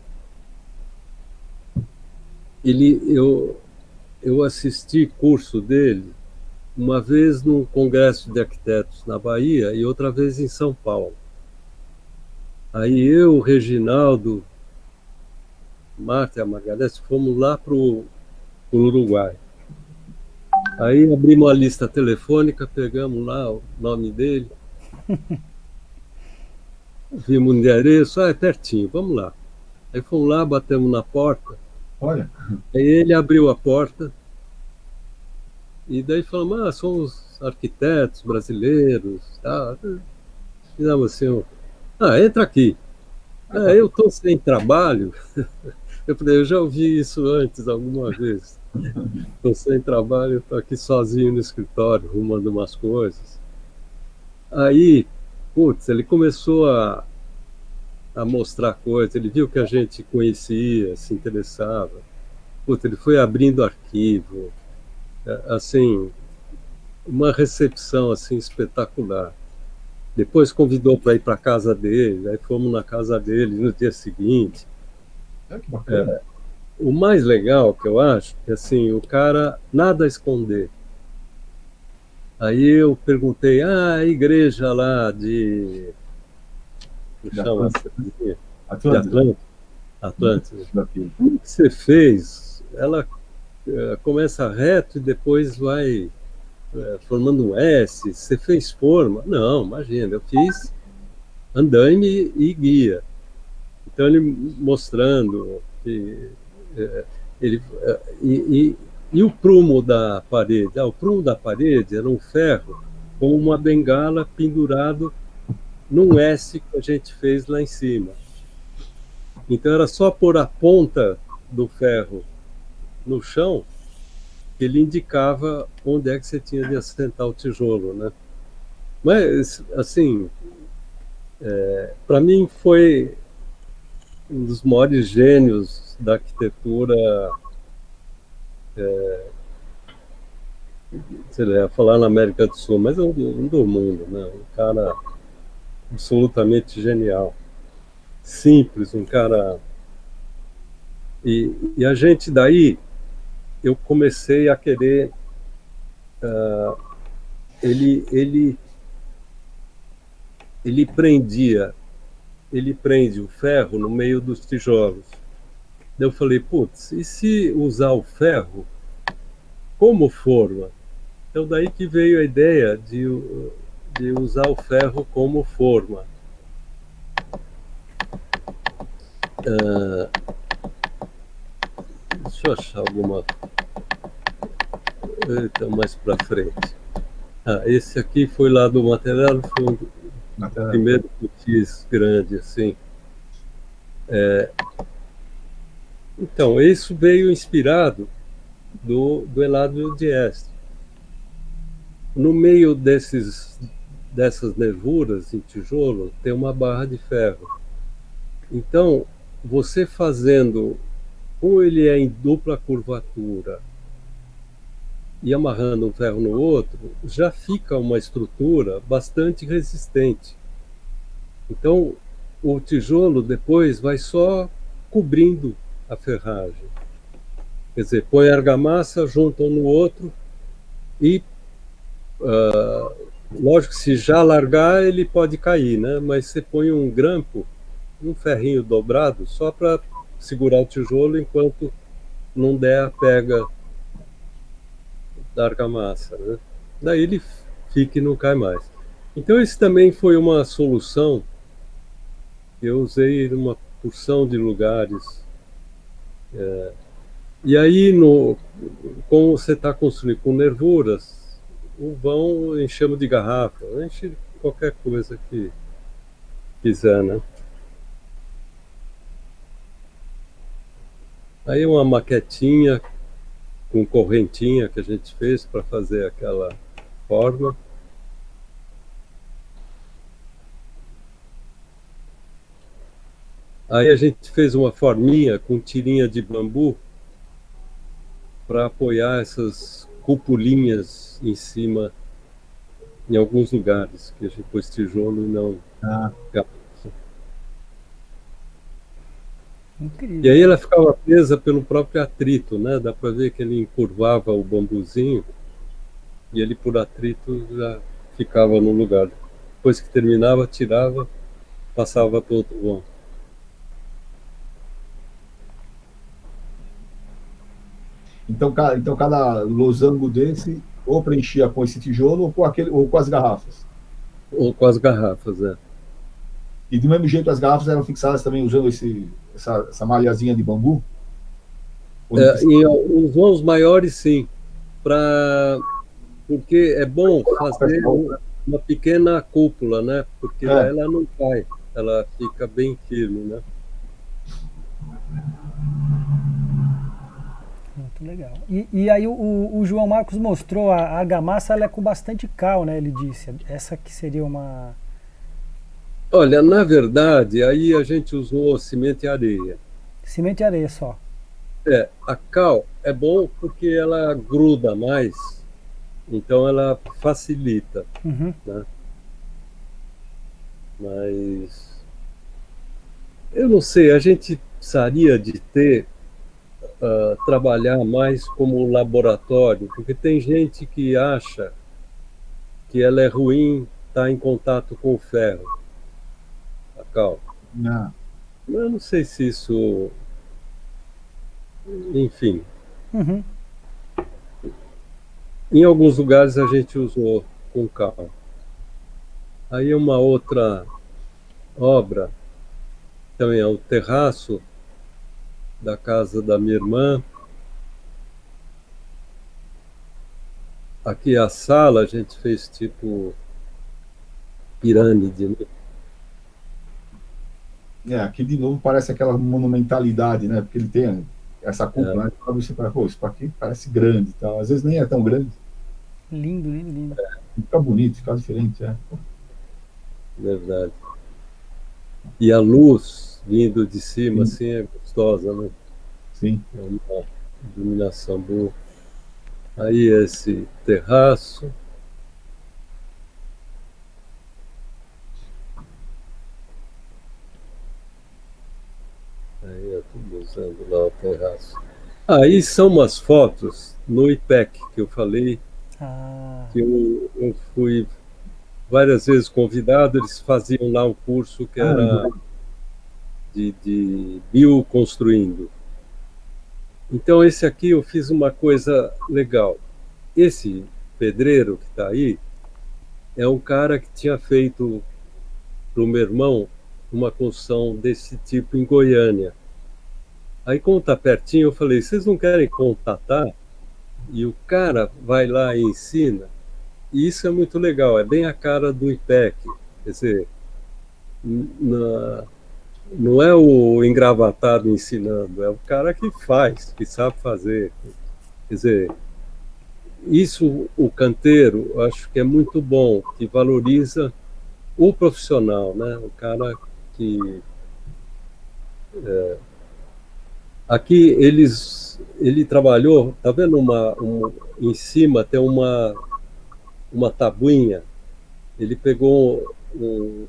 assisti curso dele uma vez num congresso de arquitetos na Bahia e outra vez em São Paulo. Aí eu, o Reginaldo, Marta e a Magalhães fomos lá para o Uruguai. Aí abrimos a lista telefônica, pegamos lá o nome dele, vimos o endereço, é pertinho, vamos lá. Aí fomos lá, batemos na porta. Olha. Aí ele abriu a porta e daí falamos, somos arquitetos brasileiros, tá? Fizemos assim, entra aqui. Eu estou sem trabalho. Eu falei, eu já ouvi isso antes alguma vez. Estou sem trabalho, estou aqui sozinho no escritório, arrumando umas coisas. Aí, ele começou a mostrar coisas, ele viu que a gente conhecia, se interessava. Ele foi abrindo arquivo, assim, uma recepção assim espetacular. Depois convidou para ir para a casa dele, aí fomos na casa dele no dia seguinte. Que bacana. O mais legal que eu acho é assim, o cara nada a esconder. Aí eu perguntei, a igreja lá de Atlântida. O que você fez? Ela começa reto e depois vai formando um S. Você fez forma? Não, imagina, eu fiz andaime e guia. Então ele mostrando que e o prumo da parede? O prumo da parede era um ferro com uma bengala pendurado num S que a gente fez lá em cima. Então era só pôr a ponta do ferro no chão que ele indicava onde é que você tinha de assentar o tijolo, né? Mas, assim, para mim foi um dos maiores gênios da arquitetura, sei lá, falar na América do Sul, mas um do mundo, né? Um cara absolutamente genial. Simples, um cara. E a gente daí, eu comecei a querer. Ele, ele, ele prendia, ele prende o ferro no meio dos tijolos. Daí eu falei, putz, e se usar o ferro como forma? Então daí que veio a ideia de usar o ferro como forma. Deixa eu achar alguma. Então, mais para frente. Esse aqui foi lá do material, foi o primeiro que eu fiz grande, assim. Então, isso veio inspirado do Eladio de Este. No meio dessas nervuras em tijolo, tem uma barra de ferro. Então, você fazendo, como ele é em dupla curvatura, e amarrando um ferro no outro, já fica uma estrutura bastante resistente. Então, o tijolo depois vai só cobrindo a ferragem. Quer dizer, põe a argamassa, junta um no outro e, lógico que se já largar, ele pode cair, né? Mas você põe um grampo, um ferrinho dobrado, só para segurar o tijolo enquanto não der a pega da argamassa, né? Daí ele fica e não cai mais. Então, isso também foi uma solução que eu usei em uma porção de lugares. E aí, como você está construindo com nervuras, o vão enchemos de garrafa, enche qualquer coisa que quiser, né? Aí uma maquetinha com correntinha que a gente fez para fazer aquela forma. Aí a gente fez uma forminha com tirinha de bambu para apoiar essas cupulinhas em cima, em alguns lugares, que a gente pôs tijolo e não garrafa. Incrível. E aí ela ficava presa pelo próprio atrito, né? Dá para ver que ele encurvava o bambuzinho e ele, por atrito, já ficava no lugar. Depois que terminava, tirava, passava para outro vão. Então, cada losango desse ou preenchia com esse tijolo ou com as garrafas. Ou com as garrafas, né? E do mesmo jeito as garrafas eram fixadas também usando essa malhazinha de bambu? Em os vãos maiores, sim. Porque é bom fazer uma pequena cúpula, né? Porque daí ela não cai, ela fica bem firme, né? Muito legal. E aí o João Marcos mostrou a argamassa, ela é com bastante cal, né? Ele disse. Essa que seria uma... Olha, na verdade, aí a gente usou cimento e areia. Cimento e areia só. A cal é bom porque ela gruda mais, então ela facilita, Uhum. né? Mas eu não sei, a gente precisaria de trabalhar mais como laboratório, porque tem gente que acha que ela é ruim estar em contato com o ferro, a cal. Não. Eu não sei se isso, enfim. Uhum. Em alguns lugares a gente usou com cal. Aí uma outra obra, também é o terraço da casa da minha irmã. Aqui a sala a gente fez tipo pirâmide, né? Aqui de novo parece aquela monumentalidade, né? Porque ele tem essa cúpula, né? Você fala, pô, isso aqui parece grande e tal. Às vezes nem é tão grande. Lindo, lindo, lindo. Fica bonito, fica diferente, Verdade. E a luz vindo de cima, Sim. assim, é gostosa, né? Sim. É uma iluminação boa. Aí esse terraço. Aí eu estou usando lá o terraço. Aí são umas fotos no IPEC que eu falei, Ah, que eu fui várias vezes convidado, eles faziam lá um curso que era Legal. de bioconstruindo. Então esse aqui eu fiz uma coisa legal. Esse pedreiro que está aí é um cara que tinha feito para o meu irmão uma construção desse tipo em Goiânia. Aí, como está pertinho, eu falei: vocês não querem contatar? E o cara vai lá e ensina. E isso é muito legal, é bem a cara do IPEC. Quer dizer, na, não é o engravatado ensinando, é o cara que faz, que sabe fazer. Quer dizer, isso o canteiro acho que é muito bom, que valoriza o profissional, né? O cara que aqui ele trabalhou, tá vendo em cima tem uma tabuinha. Ele pegou um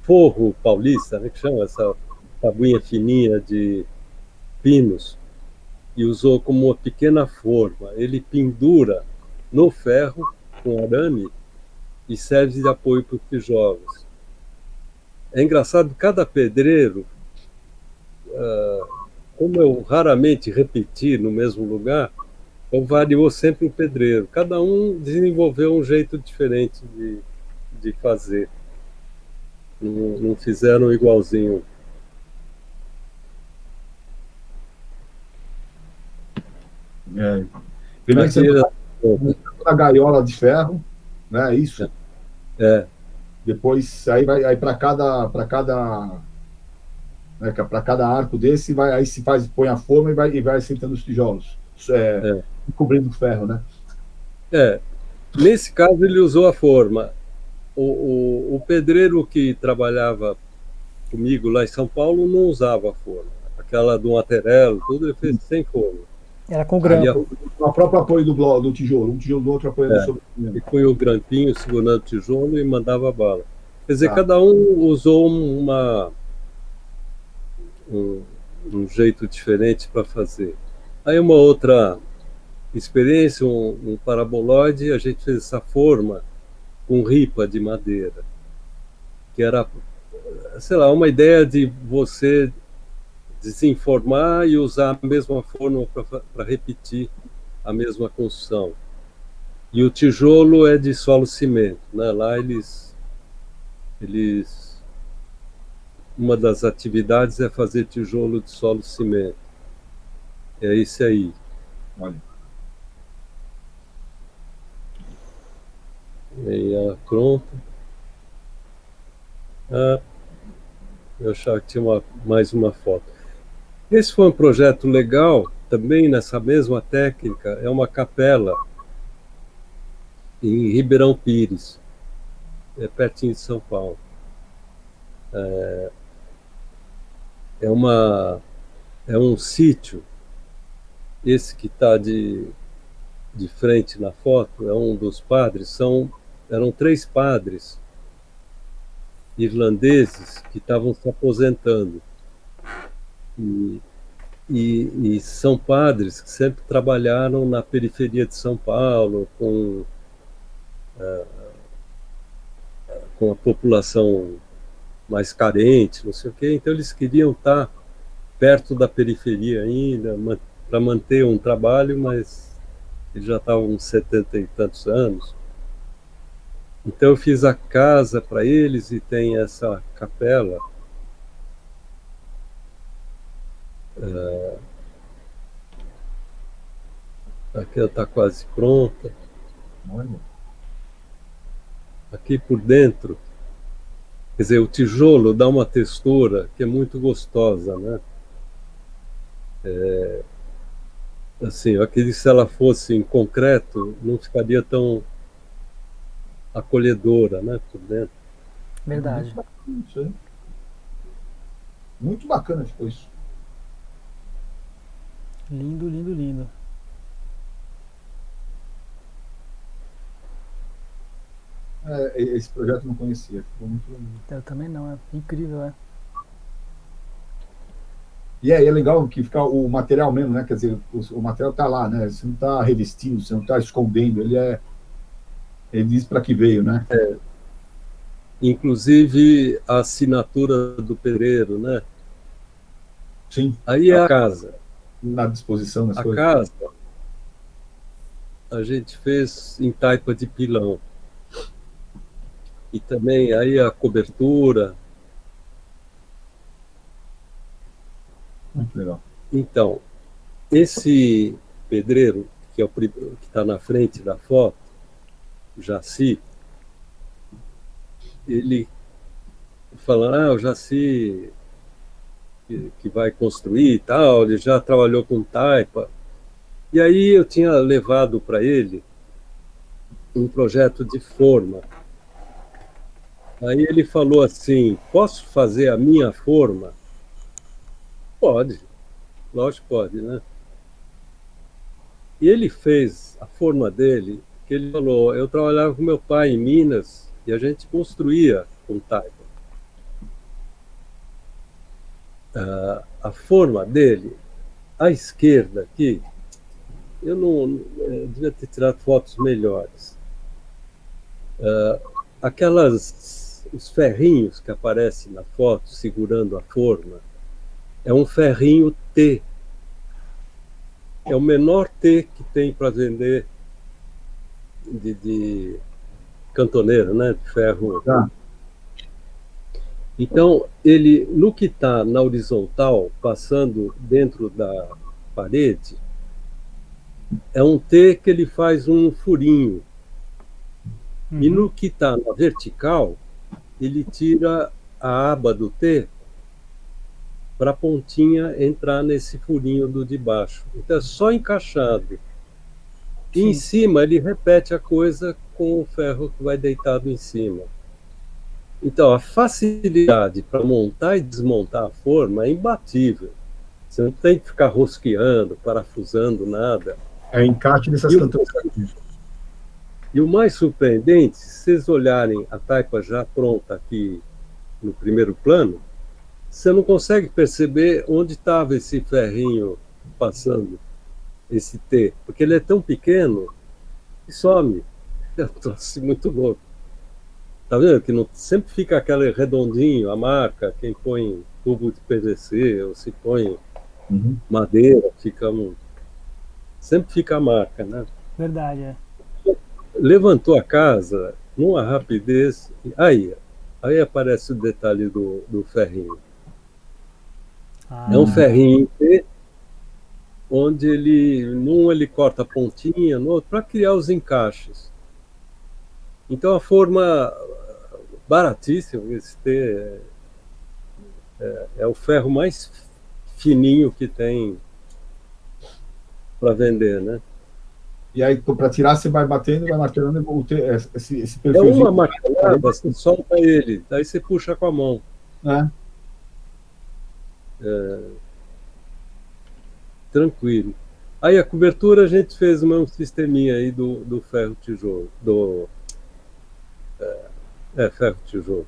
forro paulista, né, que chama essa tabuinha fininha de pinos e usou como uma pequena forma. Ele pendura no ferro com arame e serve de apoio para os tijolos. É engraçado, cada pedreiro, como eu raramente repeti no mesmo lugar, então variou sempre o pedreiro. Cada um desenvolveu um jeito diferente de fazer. Não fizeram igualzinho. Primeiro você Aqui era. monta a gaiola de ferro, né? Isso. É, Depois aí vai aí para cada arco desse vai aí se faz põe a forma e vai assentando os tijolos, é, cobrindo o ferro, né? é. Nesse caso, ele usou a forma. O pedreiro que trabalhava comigo lá em São Paulo não usava a forma. Aquela do Aterelo, tudo ele fez sem forma. era com Aí grampo. o próprio apoio do tijolo, um tijolo do outro apoiando É, sobre o e primeiro. punha o grampinho segurando o tijolo e mandava bala. Quer dizer, Tá. cada um usou um, um jeito diferente para fazer. Aí uma outra experiência, um paraboloide, a gente fez essa forma com ripa de madeira, que era, sei lá, uma ideia de você desenformar e usar a mesma forma para repetir a mesma construção. E o tijolo é de solo cimento, né? Lá eles uma das atividades é fazer tijolo de solo cimento. É esse aí. Olha. Meia pronto. Ah, eu achava que tinha mais uma foto. Esse foi um projeto legal, também nessa mesma técnica, é uma capela em Ribeirão Pires, é pertinho de São Paulo. É uma é um sítio, esse que está de frente na foto, é um dos padres, eram 3 padres irlandeses que estavam se aposentando. E, e são padres que sempre trabalharam na periferia de São Paulo, com a população mais carente, não sei o quê. Então eles queriam estar perto da periferia ainda, para manter um trabalho, mas eles já estavam uns 70 e tantos anos. Então eu fiz a casa para eles e tem essa capela. Aqui ela está quase pronta. Olha. Aqui por dentro Quer dizer, o tijolo dá uma textura que é muito gostosa, né? Assim, eu acredito que se ela fosse em concreto, não ficaria tão acolhedora, né, por dentro. Muito Verdade. bacana isso aí. Muito bacana ficou isso. Lindo, lindo, lindo. Esse projeto eu não conhecia, ficou muito legal. Eu também não, é incrível, é. E aí é legal que fica o material mesmo, né? Quer dizer, o material está lá, né? Você não está revestindo, você não está escondendo, ele diz para que veio, né? Inclusive a assinatura do pedreiro, né? Sim, Aí é a casa. na disposição das A coisas. casa a gente fez em taipa de pilão. E também aí a cobertura. Muito legal. Então, esse pedreiro, que é o que está na frente da foto, o Jaci, ele fala, o Jaci que vai construir e tal, ele já trabalhou com taipa. E aí eu tinha levado para ele um projeto de forma. Aí ele falou assim, posso fazer a minha forma? Pode, lógico que pode, né? E ele fez a forma dele, que ele falou, eu trabalhava com meu pai em Minas e a gente construía com taipa. A forma dele, à esquerda aqui, eu não eu devia ter tirado fotos melhores. Os ferrinhos que aparecem na foto segurando a forma, é um ferrinho T. É o menor T que tem para vender de cantoneiro, né? De ferro. Tá. Então, ele, no que está na horizontal, passando dentro da parede, é um T que ele faz um furinho. E no que está na vertical, ele tira a aba do T para a pontinha entrar nesse furinho do de baixo. Então é só encaixado. E em cima ele repete a coisa com o ferro que vai deitado em cima. Então a facilidade para montar e desmontar a forma é imbatível. Você não tem que ficar rosqueando, parafusando, nada. É encaixe dessas cantoneras. E o mais surpreendente, se vocês olharem a taipa já pronta aqui no primeiro plano, você não consegue perceber onde estava esse ferrinho passando, esse T, porque ele é tão pequeno e some. É um troço muito louco. Tá vendo que não, sempre fica aquele redondinho, a marca, quem põe tubo de PVC ou se põe madeira, sempre fica a marca, né? Verdade, é. Levantou a casa numa rapidez. Aí aparece o detalhe do ferrinho. É um ferrinho T, onde num ele corta a pontinha, no outro, para criar os encaixes. Então a forma baratíssima, esse T é o ferro mais fininho que tem para vender, né? E aí, para tirar, você vai batendo, vai martelando esse É perfilzinho. uma martelada, você solta ele, daí você puxa com a mão. Tranquilo. Aí a cobertura a gente fez o mesmo sisteminha aí do ferro tijolo, ferro tijolo.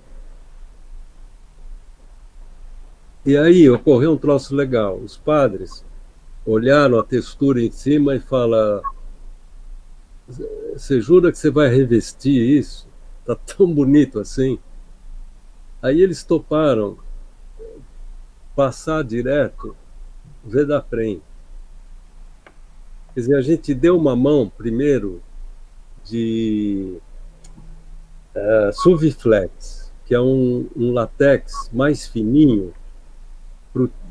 E aí ocorreu um troço legal. Os padres olharam a textura em cima e falaram: você jura que você vai revestir isso? Tá tão bonito assim. Aí eles toparam passar direto Vedaprem. Quer dizer, a gente deu uma mão primeiro de Suviflex, que é um latex mais fininho.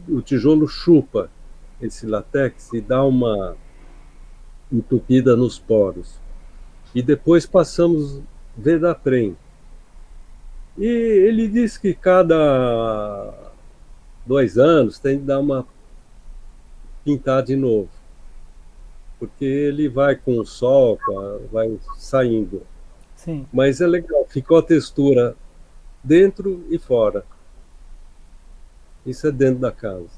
O tijolo chupa esse latex e dá uma entupida nos poros. E depois passamos Vedaprem. E ele diz que cada 2 anos tem que dar uma pintar de novo, porque ele vai com o sol, vai saindo. Sim. Mas é legal, ficou a textura dentro e fora. Isso é dentro da casa.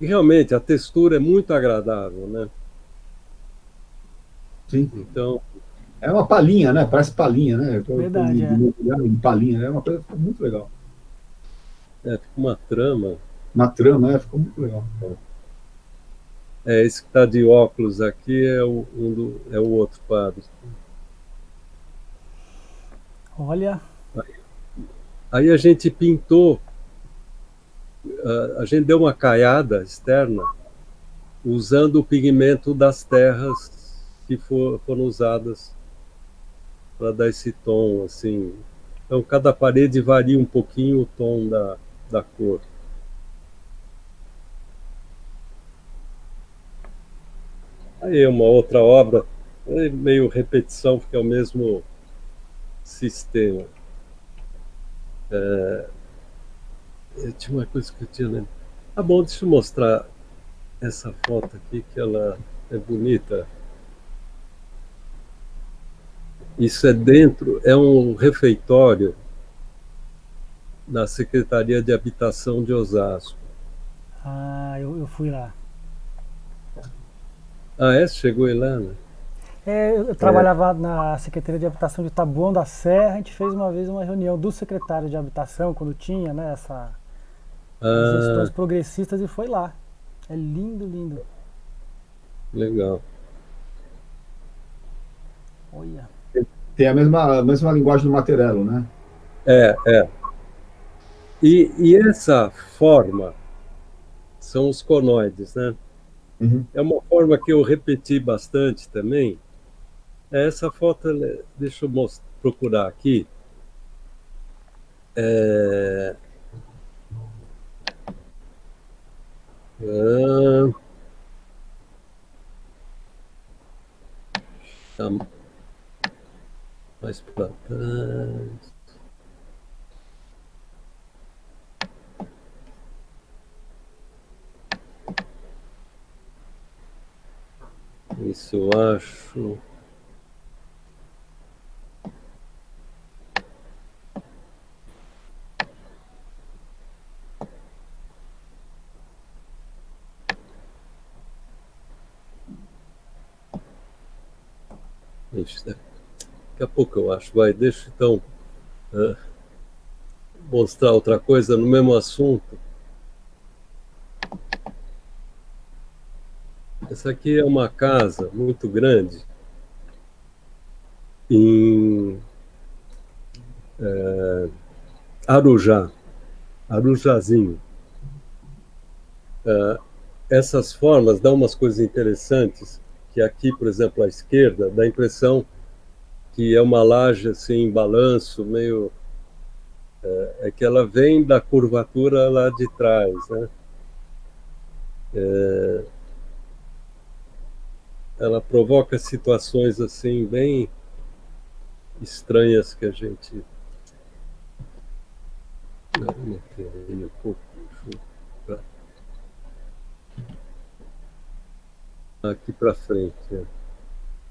E realmente a textura é muito agradável, né? Sim. Então, É uma palhinha, né? Parece palhinha, né? Verdade, é. De palhinha, né? É uma coisa que ficou muito legal. fica uma trama. Na trama, ficou muito legal. Esse que está de óculos aqui é o outro quadro. Olha, Aí a gente pintou, a gente deu uma caiada externa usando o pigmento das terras que foram usadas para dar esse tom, assim. Então, cada parede varia um pouquinho o tom da cor. Aí uma outra obra, meio repetição, porque é o mesmo sistema. Tinha uma coisa que eu tinha lembrado. Ah, bom, deixa eu mostrar essa foto aqui, que ela é bonita. Isso é um refeitório na Secretaria de Habitação de Osasco. eu fui lá. Chegou aí lá, né? Eu trabalhava na Secretaria de Habitação de Taboão da Serra. A gente fez uma vez uma reunião do secretário de Habitação, quando tinha, né, as gestões Ah, progressistas, e foi lá. É lindo, lindo. legal. Olha. Tem a mesma linguagem do Materello, né? É. E essa forma são os conoides, né? Uhum. É uma forma que eu repeti bastante também. Essa foto, deixa eu procurar aqui. É, ah, tá mais para trás. Isso eu acho. Daqui a pouco eu acho. Deixa então ah, mostrar outra coisa no mesmo assunto. Essa aqui é uma casa muito grande em Arujá, Arujazinho. Essas formas dão umas coisas interessantes, que aqui, por exemplo, à esquerda, dá a impressão que é uma laje assim, em balanço, meio... É que ela vem da curvatura lá de trás, né? Ela provoca situações assim, bem estranhas que a gente... Um pouco aqui para frente.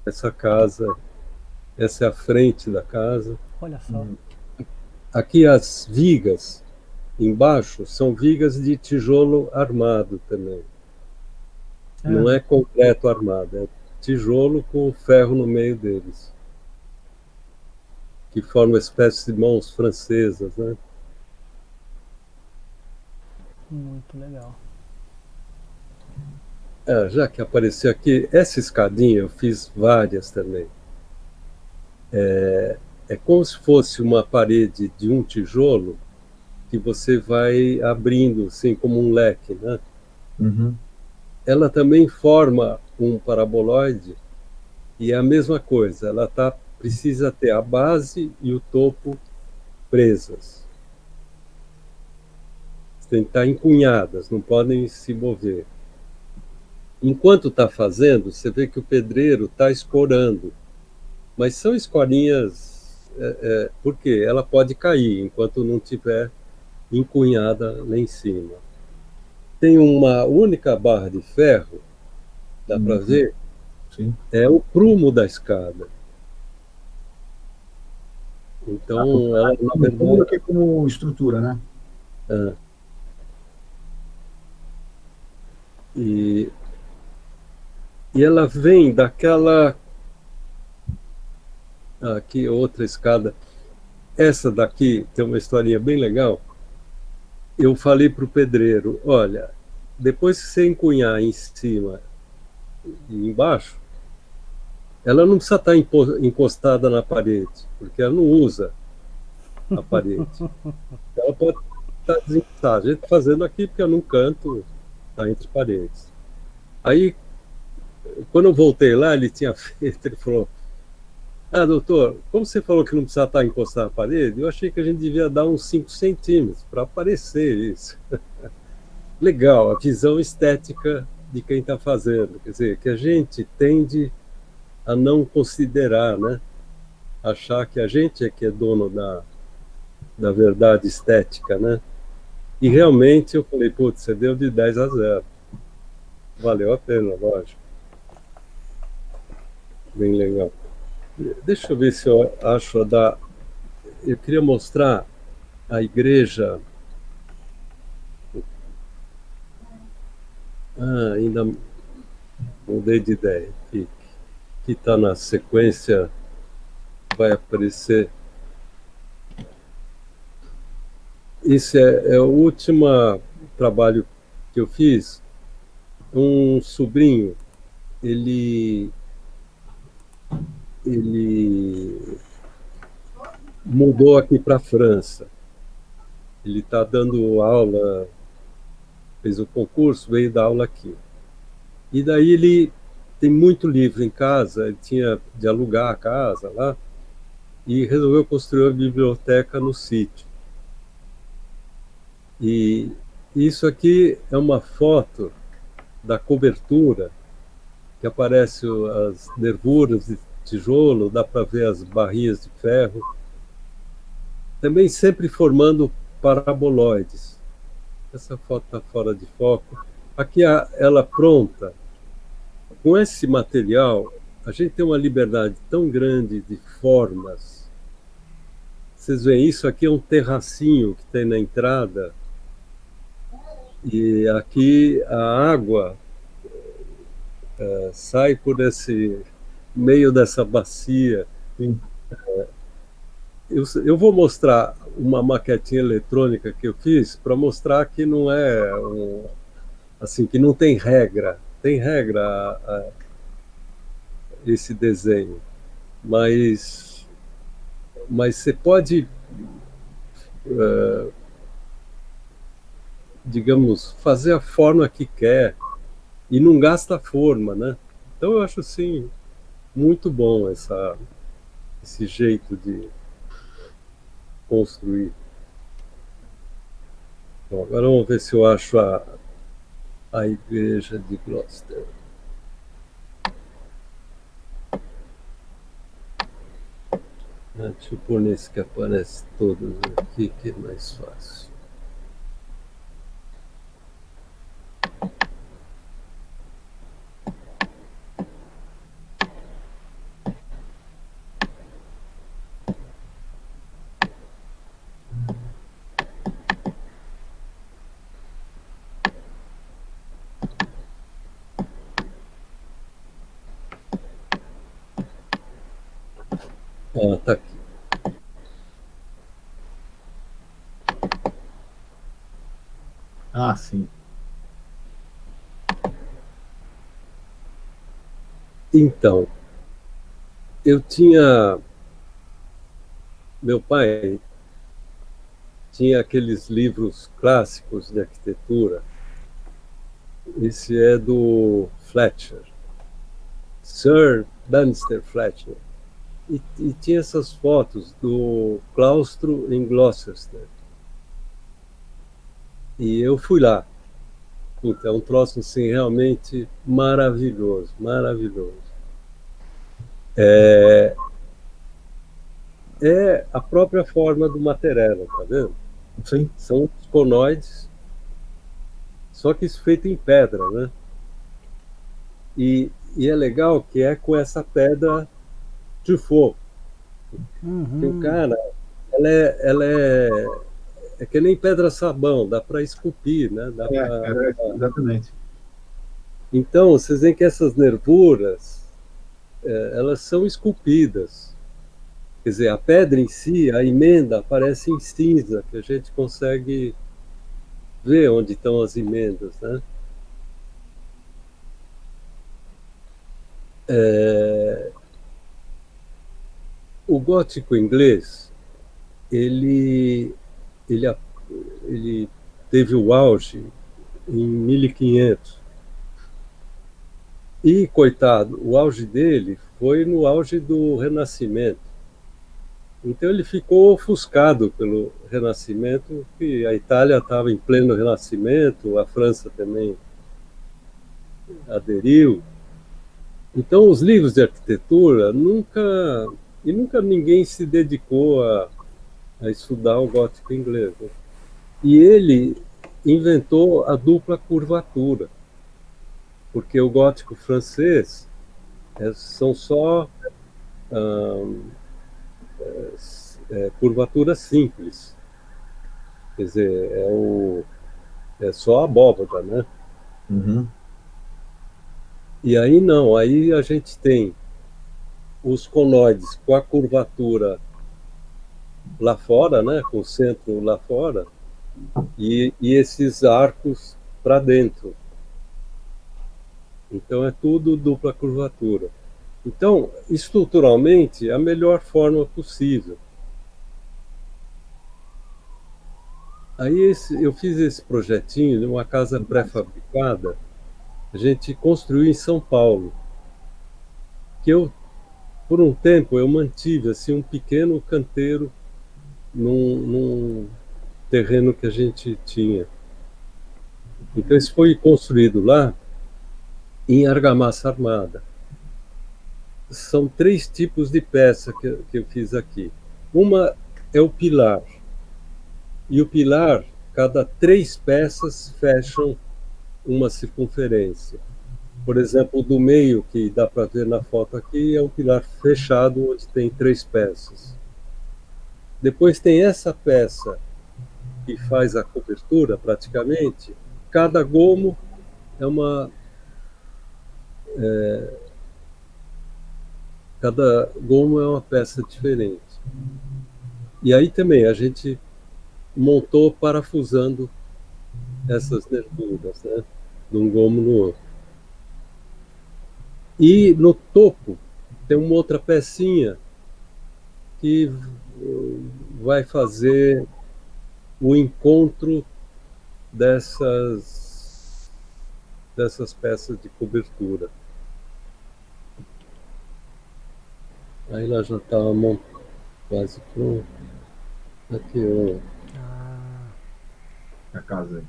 Essa casa, essa é a frente da casa. Olha só. Aqui as vigas embaixo são vigas de tijolo armado também. Não é concreto armado, é tijolo com ferro no meio deles, que forma uma espécie de mãos francesas, né? Muito legal. Já que apareceu aqui, essa escadinha eu fiz várias também. É como se fosse uma parede de um tijolo que você vai abrindo, assim, como um leque, né? Uhum. Ela também forma um paraboloide e é a mesma coisa, ela precisa ter a base e o topo presas. Tem que estar encunhadas, não podem se mover. Enquanto está fazendo, você vê que o pedreiro está escorando, mas são escorinhas Porque ela pode cair enquanto não tiver encunhada lá em cima. Tem uma única barra de ferro, dá para ver, Sim. é o prumo da escada. Então, ela, na Como verdade, aqui como estrutura, né? e, e ela vem daquela. Aqui, outra escada. Essa daqui tem uma historinha bem legal. Eu falei para o pedreiro: olha, depois que você encunhar em cima e embaixo, ela não precisa estar encostada na parede, porque ela não usa a parede. Ela pode estar desencostada. A gente está fazendo aqui porque é num canto, está entre paredes. Aí, quando eu voltei lá, ele tinha feito, ele falou: ah, doutor, como você falou que não precisa estar encostado na parede, eu achei que a gente devia dar uns 5 centímetros para aparecer isso. Legal, a visão estética de quem está fazendo. Quer dizer, que a gente tende a não considerar, né? Achar que a gente é que é dono da verdade estética, né? E realmente eu falei: putz, você deu de 10-0. Valeu a pena, lógico. Bem legal. Deixa eu ver se eu acho eu queria mostrar a igreja. Ainda mudei de ideia. Que está na sequência, vai aparecer. Esse é o último trabalho que eu fiz. Um sobrinho, ele mudou aqui para a França. Ele está dando aula, fez o concurso, veio dar aula aqui. E daí ele tem muito livro em casa, ele tinha de alugar a casa lá, e resolveu construir uma biblioteca no sítio. E isso aqui é uma foto da cobertura, que aparece as nervuras de tijolo, dá para ver as barrinhas de ferro, também sempre formando paraboloides. Essa foto está fora de foco. Aqui ela pronta. Com esse material, a gente tem uma liberdade tão grande de formas. Vocês veem, isso aqui é um terracinho que tem na entrada, e aqui a água sai por esse meio dessa bacia. Sim. Eu vou mostrar uma maquetinha eletrônica que eu fiz para mostrar que não é assim, que não tem regra. Tem regra esse desenho, mas você pode, digamos, fazer a forma que quer e não gasta forma, né? Então eu acho assim muito bom esse jeito de construir. Bom, agora vamos ver se eu acho a igreja de Gloucester. Deixa eu pôr nesse que aparece todos aqui, que é mais fácil. Tá aqui. Sim. Então, eu tinha. Meu pai tinha aqueles livros clássicos de arquitetura. Esse é do Fletcher, Sir Dunster Fletcher. E tinha essas fotos do claustro em Gloucester. E eu fui lá. Puta, é um troço assim, realmente maravilhoso, maravilhoso. é a própria forma do Matterella, tá vendo? Sim. São os conoides, só que isso feito em pedra, né? E é legal que é com essa pedra de fogo, que o Uhum. cara, ela é que nem pedra sabão, dá para esculpir, né? Dá para. Exatamente. Então, vocês veem que essas nervuras, elas são esculpidas. Quer dizer, a pedra em si, a emenda, aparece em cinza, que a gente consegue ver onde estão as emendas, né? É, o gótico inglês, ele, ele, ele teve o auge em 1500. E, coitado, o auge dele foi no auge do Renascimento. Então ele ficou ofuscado pelo Renascimento, que a Itália estava em pleno Renascimento, a França também aderiu. Então os livros de arquitetura nunca ninguém se dedicou a estudar o gótico inglês, né? E ele inventou a dupla curvatura, porque o gótico francês são só curvaturas simples. Quer dizer, é só abóbada, né? Uhum. E aí não, aí a gente tem os conoides com a curvatura lá fora, né? Com o centro lá fora, e esses arcos para dentro. Então é tudo dupla curvatura. Então, estruturalmente, é a melhor forma possível. Aí eu fiz esse projetinho de uma casa pré-fabricada, a gente construiu em São Paulo, que por um tempo, eu mantive assim, um pequeno canteiro num terreno que a gente tinha. Então, isso foi construído lá em argamassa armada. São 3 tipos de peça que eu fiz aqui. Uma é o pilar. E o pilar, cada 3 peças fecham uma circunferência. Por exemplo, o do meio, que dá para ver na foto aqui, é um pilar fechado, onde tem 3 peças. Depois tem essa peça que faz a cobertura, praticamente. Cada gomo é uma. Cada gomo é uma peça diferente. E aí também a gente montou parafusando essas nervuras, né? De um gomo no outro. E no topo tem uma outra pecinha que vai fazer o encontro dessas peças de cobertura. Aí ela já estava quase pronta. Aqui, ó. A casa aí.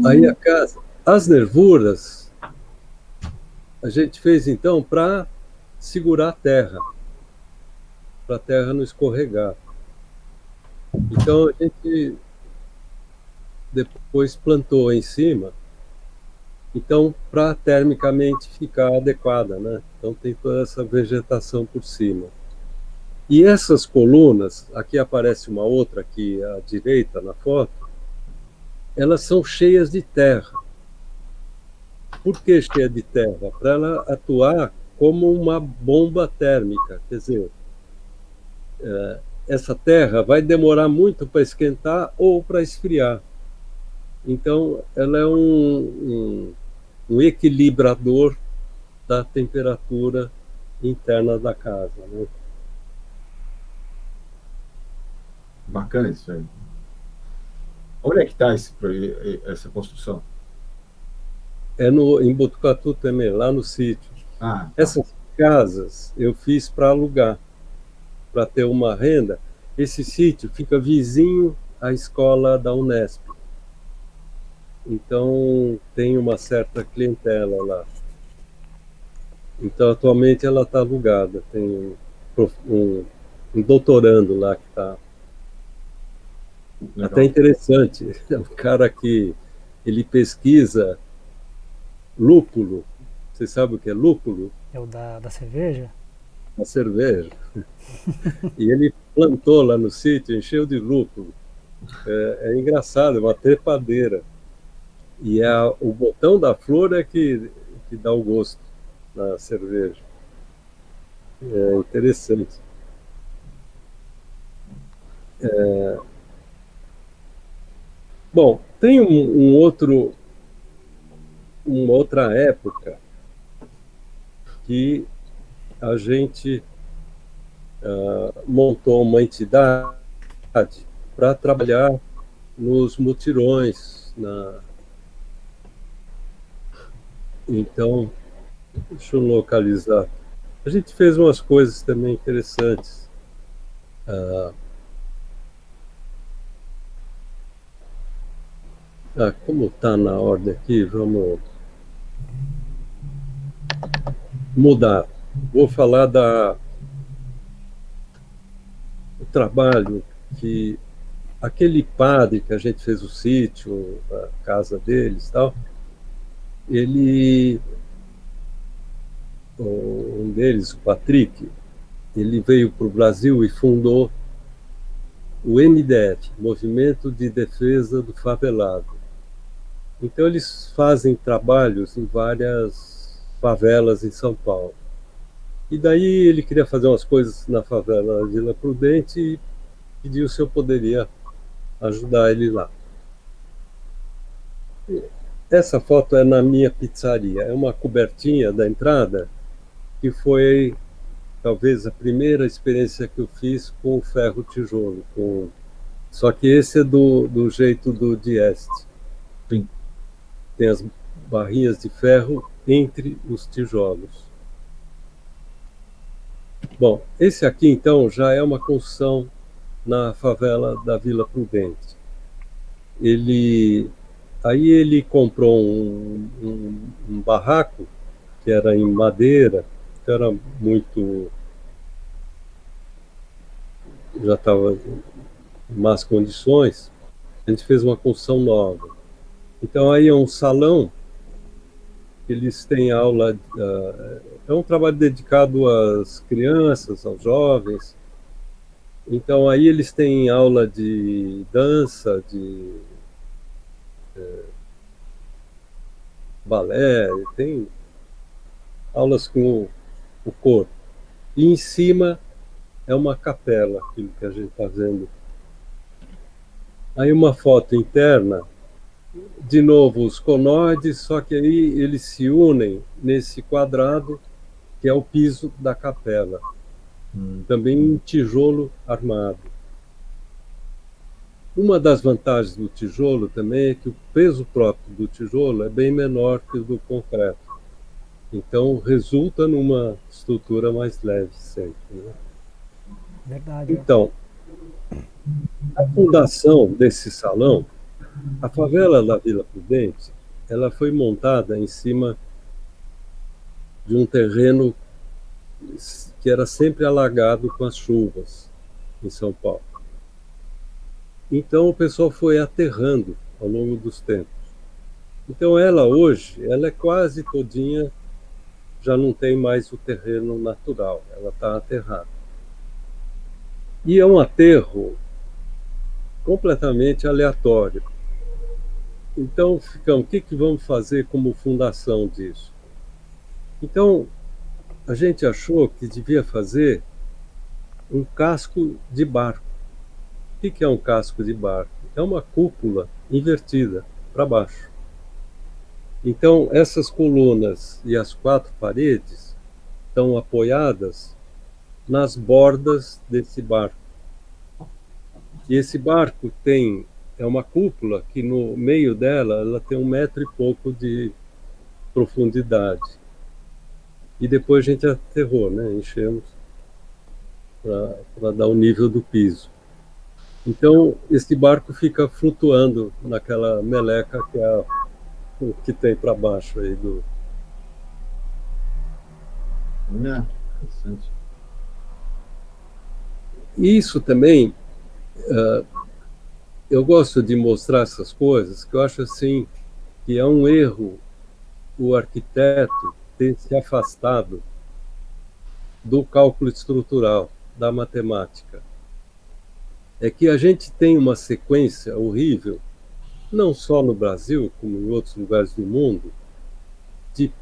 Aí a casa, as nervuras, a gente fez então para segurar a terra, para a terra não escorregar. Então a gente depois plantou em cima, então para termicamente ficar adequada, né? Então tem toda essa vegetação por cima. E essas colunas, aqui aparece uma outra aqui à direita na foto, elas são cheias de terra. Por que cheia de terra? Para ela atuar como uma bomba térmica, quer dizer, essa terra vai demorar muito para esquentar ou para esfriar. Então, ela é um equilibrador da temperatura interna da casa, né? Bacana isso aí. Onde é que está essa construção? É em Botucatu também, lá no sítio. Ah, tá. Essas casas eu fiz para alugar, para ter uma renda. Esse sítio fica vizinho à escola da Unesp. Então tem uma certa clientela lá. Então atualmente ela está alugada. Tem um um doutorando lá que está. Até interessante, é um cara que ele pesquisa lúpulo. Você sabe o que é lúpulo? É o da cerveja? A cerveja. E ele plantou lá no sítio, encheu de lúpulo. É engraçado, é uma trepadeira. E o botão da flor é que dá o gosto na cerveja. É interessante. Bom, tem uma outra época que a gente montou uma entidade para trabalhar nos mutirões. Então, deixa eu localizar. A gente fez umas coisas também interessantes. Como está na ordem aqui, vamos mudar. Vou falar do trabalho que aquele padre que a gente fez o sítio, a casa deles, tal. Ele, um deles, o Patrick, ele veio para o Brasil e fundou o MDF, Movimento de Defesa do Favelado. Então eles fazem trabalhos em várias favelas em São Paulo. E daí ele queria fazer umas coisas na favela Vila Prudente e pediu se eu poderia ajudar ele lá. Essa foto é na minha pizzaria, é uma cobertinha da entrada que foi talvez a primeira experiência que eu fiz com o ferro tijolo. Só que esse é do jeito do Dieste. Sim. Tem as barrinhas de ferro entre os tijolos. Bom, esse aqui então já é uma construção na favela da Vila Prudente. Aí ele comprou um barraco que era em madeira, que era muito, já estava em más condições. A gente fez uma construção nova. Então aí é um salão, eles têm aula, é um trabalho dedicado às crianças, aos jovens. Então aí eles têm aula de dança, de balé, tem aulas com o corpo. E em cima é uma capela, aquilo que a gente está vendo. Aí uma foto interna, de novo os conoides, só que aí eles se unem nesse quadrado que é o piso da capela. Também em tijolo armado. Uma das vantagens do tijolo também é que o peso próprio do tijolo é bem menor que o do concreto. Então resulta numa estrutura mais leve sempre. Né? Verdade. Então, a fundação desse salão, a favela da Vila Prudente, ela foi montada em cima de um terreno que era sempre alagado com as chuvas em São Paulo. Então o pessoal foi aterrando ao longo dos tempos. Então ela hoje, ela é quase todinha, já não tem mais o terreno natural, ela está aterrada. E é um aterro completamente aleatório. Então ficamos, o que vamos fazer como fundação disso? Então a gente achou que devia fazer um casco de barco. O que é um casco de barco? É uma cúpula invertida para baixo. Então, essas colunas e as 4 paredes estão apoiadas nas bordas desse barco. E esse barco é uma cúpula que no meio dela ela tem 1 metro e pouco de profundidade. E depois a gente aterrou, né? Enchemos para dar o nível do piso. Então, esse barco fica flutuando naquela meleca que é o que tem para baixo aí do. Interessante. isso também, eu gosto de mostrar essas coisas, que eu acho assim que é um erro o arquiteto ter se afastado do cálculo estrutural, da matemática. É que a gente tem uma sequência horrível, não só no Brasil, como em outros lugares do mundo, de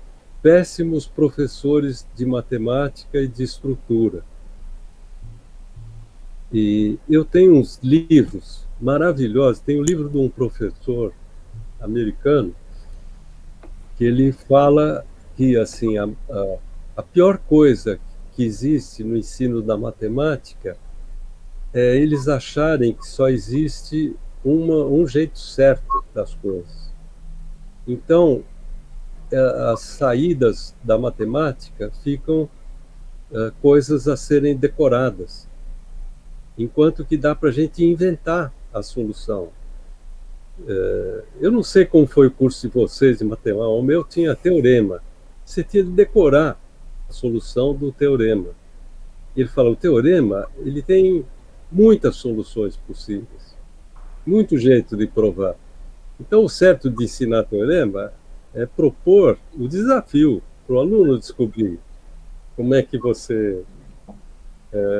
péssimos professores de matemática e de estrutura. E eu tenho uns livros maravilhosos. Tem um livro de um professor americano que ele fala que assim a pior coisa que existe no ensino da matemática é eles acharem que só existe um jeito certo das coisas. Então, as saídas da matemática ficam coisas a serem decoradas, enquanto que dá para a gente inventar a solução. Eu não sei como foi o curso de vocês de matemática, o meu tinha teorema. Você tinha de decorar a solução do teorema. Ele fala, o teorema ele tem muitas soluções possíveis, muito jeito de provar. Então, o certo de ensinar teorema é propor o desafio para o aluno descobrir como é que você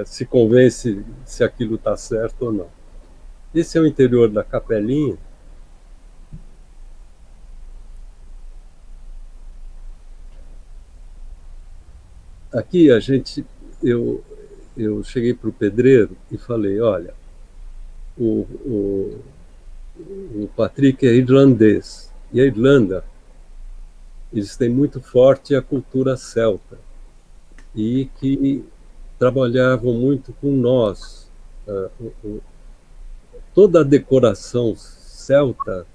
se convence se aquilo está certo ou não. Esse é o interior da capelinha. Aqui eu cheguei para o pedreiro e falei, olha, o Patrick é irlandês, e a Irlanda, eles têm muito forte a cultura celta, e que trabalhavam muito com nós. Toda a decoração celta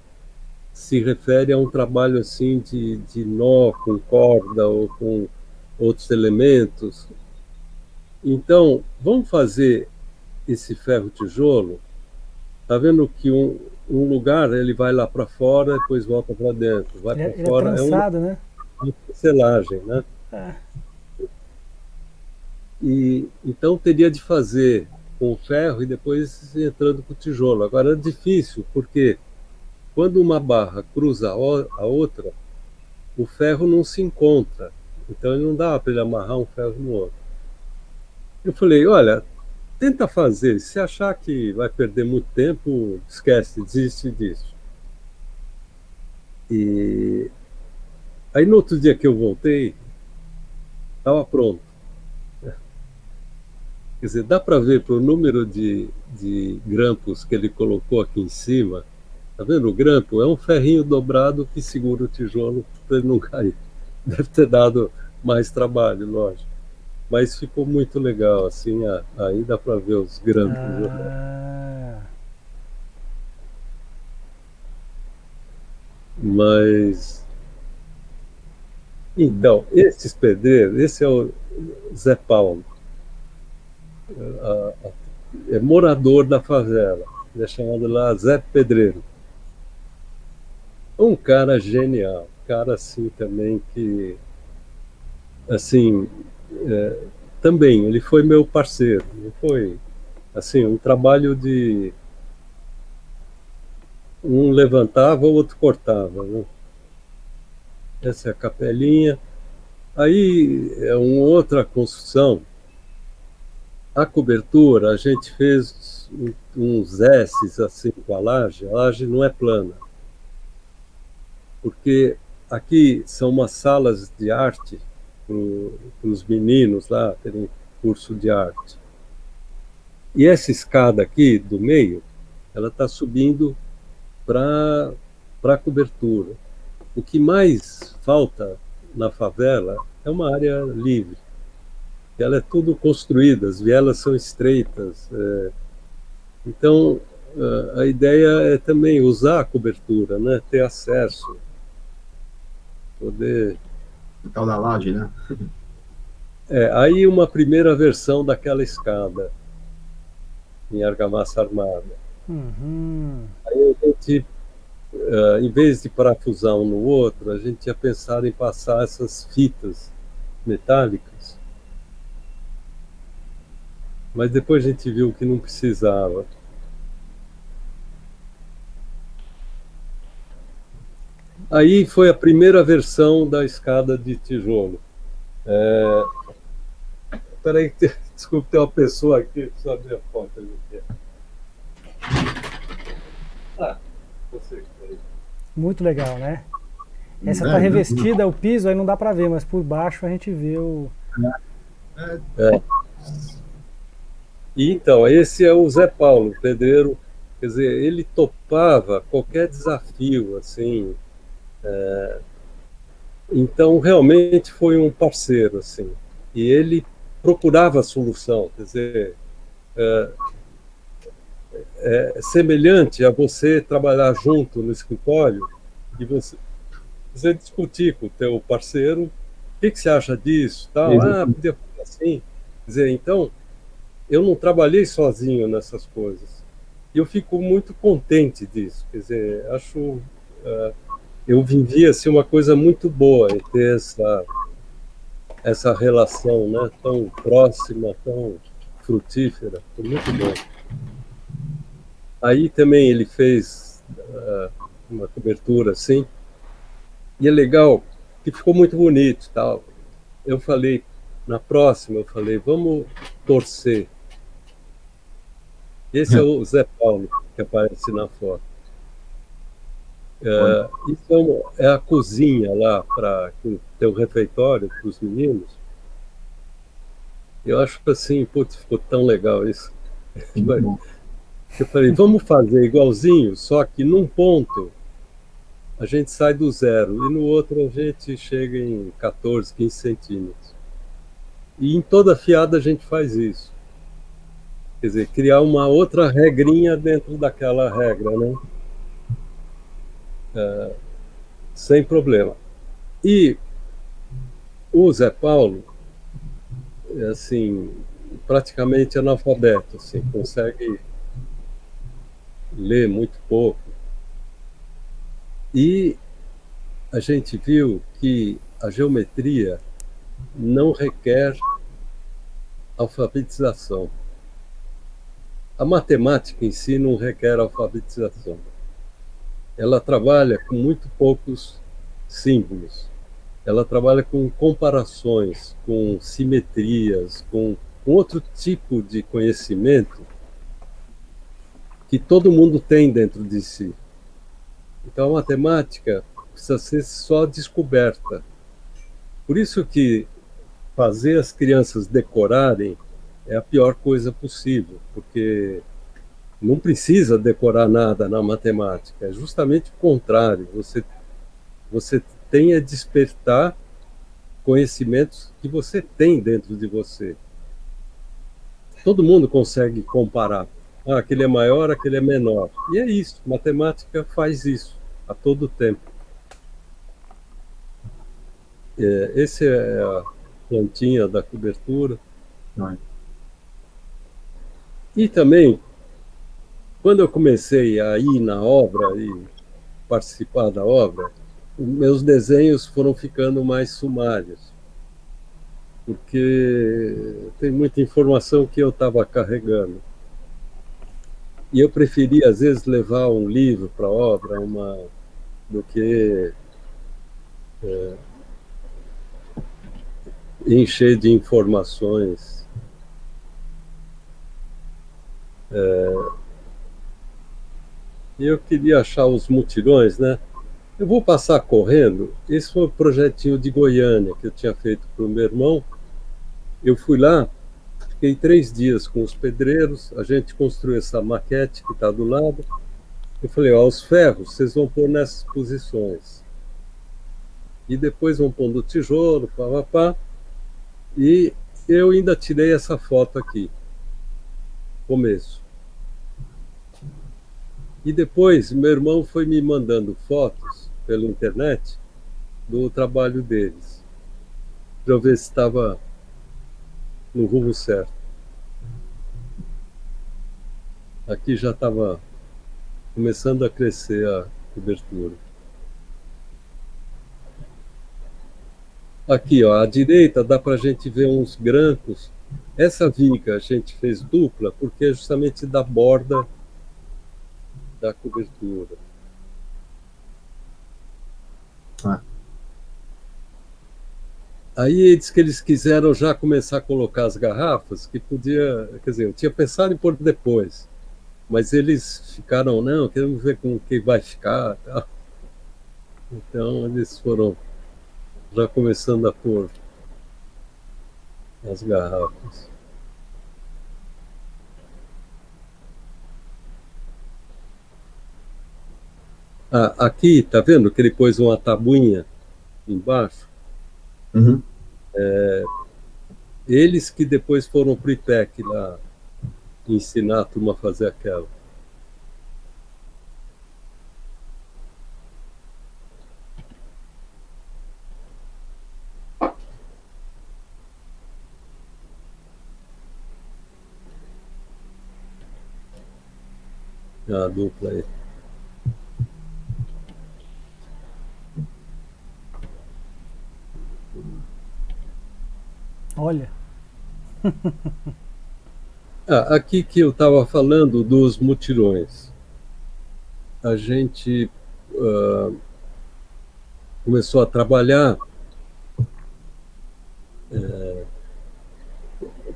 se refere a um trabalho assim de nó com corda ou com outros elementos. Então, vamos fazer esse ferro-tijolo. Está vendo que um lugar ele vai lá para fora, depois volta para dentro. Vai para fora. É trançado, né? Uma tecelagem, né? E então teria de fazer com o ferro e depois entrando com o tijolo. Agora é difícil, porque quando uma barra cruza a outra, o ferro não se encontra. Então não dá para ele amarrar um ferro no outro. Eu falei, olha, tenta fazer. Se achar que vai perder muito tempo, esquece, desiste disso. E aí no outro dia que eu voltei, estava pronto. Quer dizer, dá para ver pelo número de grampos que ele colocou aqui em cima. Tá vendo? O grampo é um ferrinho dobrado que segura o tijolo para ele não cair. Deve ter dado mais trabalho, lógico. Mas ficou muito legal, assim, aí dá para ver os grampos. Mas então, esses pedreiros, esse é o Zé Paulo, é morador da favela, ele é chamado lá Zé Pedreiro. Um cara genial, cara assim também que, assim, também ele foi meu parceiro, foi assim um trabalho de um levantava, o outro cortava, né? Essa é a capelinha. Aí é uma outra construção. A cobertura, a gente fez uns S's assim com a laje não é plana. Porque aqui são umas salas de arte para os meninos lá terem curso de arte. E essa escada aqui do meio, ela está subindo para a cobertura. O que mais falta na favela é uma área livre. Ela é tudo construída, as vielas são estreitas. Então, a ideia é também usar a cobertura, né? Ter acesso, poder... O tal da laje, né? Aí uma primeira versão daquela escada em argamassa armada. Aí a gente, em vez de parafusar um no outro, a gente ia pensar em passar essas fitas metálicas mas depois a gente viu que não precisava. Aí foi a primeira versão da escada de tijolo. Peraí, desculpe, tem uma pessoa aqui, precisa ver a foto ali. Ah, você que tá aí. Muito legal, né? Essa tá É, não, revestida, o piso aí não dá para ver, mas por baixo a gente vê o. é, E então, esse é o Zé Paulo, pedreiro. Quer dizer, ele topava qualquer desafio, assim. Então, realmente foi um parceiro, assim. E ele procurava a solução, quer dizer, é semelhante a você trabalhar junto no escritório e você discutir com o teu parceiro, o que você acha disso, tal, exatamente. podia fazer assim. Quer dizer, então, eu não trabalhei sozinho nessas coisas. E eu fico muito contente disso, quer dizer, acho, eu vivi assim uma coisa muito boa em ter essa relação, né, tão próxima, tão frutífera, foi muito bom. Aí também ele fez uma cobertura assim, e é legal que ficou muito bonito, tal. Eu falei na próxima, eu falei, vamos torcer. Esse é o Zé Paulo que aparece na foto. Olha, Isso é a cozinha lá para ter o refeitório para os meninos. Eu acho que assim, putz, ficou tão legal isso. muito bom. Eu falei, vamos fazer igualzinho, só que num ponto a gente sai do zero e no outro a gente chega em 14, 15 centímetros. E em toda fiada a gente faz isso. Quer dizer, criar uma outra regrinha dentro daquela regra, né? Sem problema. E o Zé Paulo, é assim, praticamente analfabeto, assim, consegue ler muito pouco. E a gente viu que a geometria não requer alfabetização. A matemática em si não requer alfabetização. Ela trabalha com muito poucos símbolos. Ela trabalha com comparações, com simetrias, com outro tipo de conhecimento que todo mundo tem dentro de si. Então a matemática precisa ser só descoberta. Por isso que fazer as crianças decorarem é a pior coisa possível, porque não precisa decorar nada na matemática, é justamente o contrário. Você tem a despertar conhecimentos que você tem dentro de você. Todo mundo consegue comparar. Aquele é maior, aquele é menor. E é isso, matemática faz isso a todo tempo. Esse é a plantinha da cobertura. Olha, E também, quando eu comecei a ir na obra e participar da obra, meus desenhos foram ficando mais sumários, porque tem muita informação que eu estava carregando. E eu preferia, às vezes, levar um livro para a obra, do que encher de informações. E eu queria achar os mutirões, né? Eu vou passar correndo. Esse foi o projetinho de Goiânia que eu tinha feito para o meu irmão. Eu fui lá, fiquei 3 dias com os pedreiros, a gente construiu essa maquete que está do lado. Eu falei, ó, os ferros vocês vão pôr nessas posições. E depois vão pondo o tijolo, pá, pá, pá. E eu ainda tirei essa foto aqui, começo. E depois meu irmão foi me mandando fotos pela internet do trabalho deles, para eu ver se estava no rumo certo. Aqui já estava começando a crescer a cobertura. Aqui, ó, à direita dá para a gente ver uns grancos Essa viga a gente fez dupla porque é justamente da borda da cobertura. Ah. Aí eles que eles quiseram já começar a colocar as garrafas, que podia, quer dizer, eu tinha pensado em pôr depois, mas eles ficaram, não, queremos ver como que vai ficar, tal. Então eles foram já começando a pôr as garrafas. Ah, aqui, tá vendo que ele pôs uma tabuinha embaixo? Uhum. Eles que depois foram pro IPEC lá ensinar a turma a fazer aquela. A dupla aí. Olha, Ah, aqui que eu estava falando dos mutirões. A gente começou a trabalhar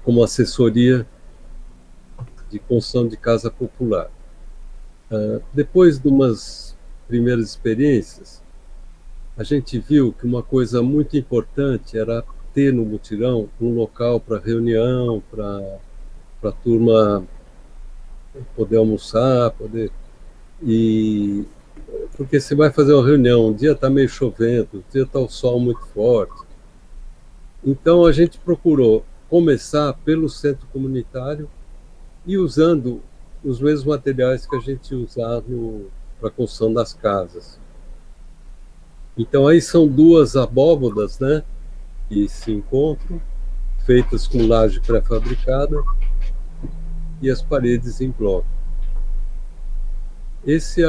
como assessoria de construção de casa popular. Depois de umas primeiras experiências, a gente viu que uma coisa muito importante era ter no mutirão um local para reunião, para a turma poder almoçar, poder. E porque você vai fazer uma reunião, um dia está meio chovendo, um dia está o sol muito forte. Então a gente procurou começar pelo centro comunitário e usando os mesmos materiais que a gente usa para a construção das casas. Então aí são duas abóbodas, né, que se encontram, feitas com laje pré-fabricada e as paredes em bloco. Esse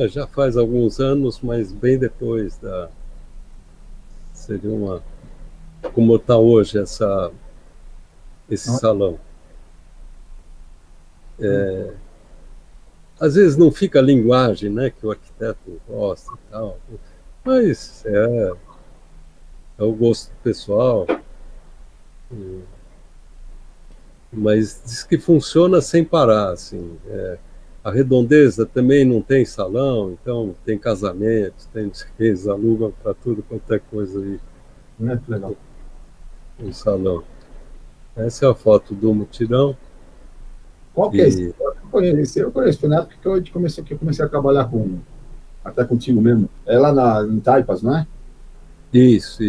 já faz alguns anos, mas bem depois da seria uma como está hoje esse salão. Às vezes não fica a linguagem, né, que o arquiteto gosta e tal, mas é o gosto pessoal. Mas diz que funciona sem parar, assim. A Redondeza também não tem salão, então tem casamento, eles alugam para tudo quanto é coisa aí. Muito legal. Um salão. Essa é a foto do mutirão. Qual que é esse? Eu conheço, foi na época que eu comecei a trabalhar até contigo mesmo. É lá em Taipas, não é? Isso.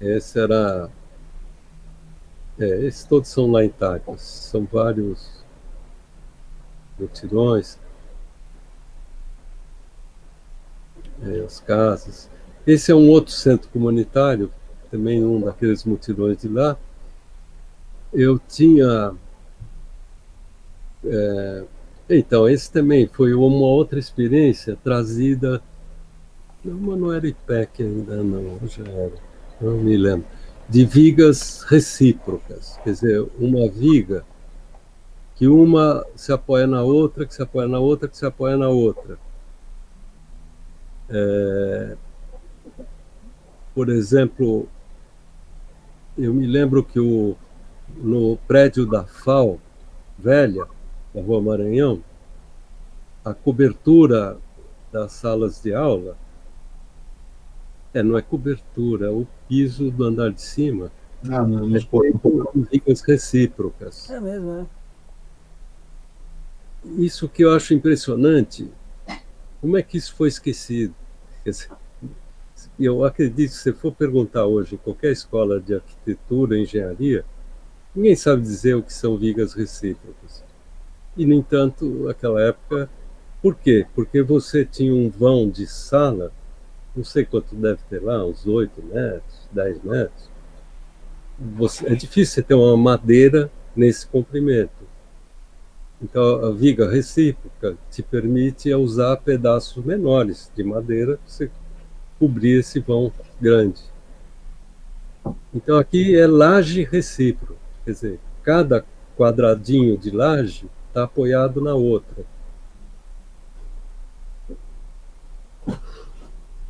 Esse era. Esses todos são lá em Taipas. São vários mutirões, as casas. Esse é um outro centro comunitário, também um daqueles mutirões de lá. Eu tinha. Então, esse também foi uma outra experiência trazida. Não era IPEC ainda, não, já era, não me lembro. De vigas recíprocas, quer dizer, uma viga que uma se apoia na outra, que se apoia na outra, que se apoia na outra. Por exemplo, eu me lembro que no prédio da FAO, velha, da Rua Maranhão, a cobertura das salas de aula não é cobertura, é o piso do andar de cima. Nos portões. Vigas recíprocas. é mesmo, né? Isso que eu acho impressionante, como é que isso foi esquecido? Quer dizer, eu acredito que se você for perguntar hoje em qualquer escola de arquitetura, engenharia, ninguém sabe dizer o que são vigas recíprocas. E, no entanto, naquela época, por quê? Porque você tinha um vão de sala, não sei quanto deve ter lá, uns 8 metros, 10 metros. É difícil você ter uma madeira nesse comprimento. Então, a viga recíproca te permite usar pedaços menores de madeira para você cobrir esse vão grande. Então, aqui é laje recíproca, quer dizer, cada quadradinho de laje está apoiado na outra.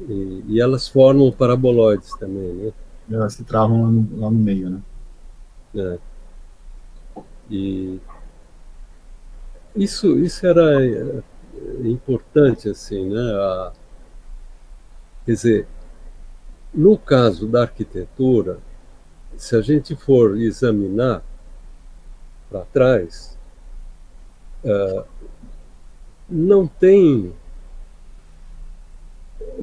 E elas formam paraboloides também, né? Elas se travam lá no meio, né? É. E isso era importante, assim, né? Quer dizer, no caso da arquitetura, se a gente for examinar para trás, não tem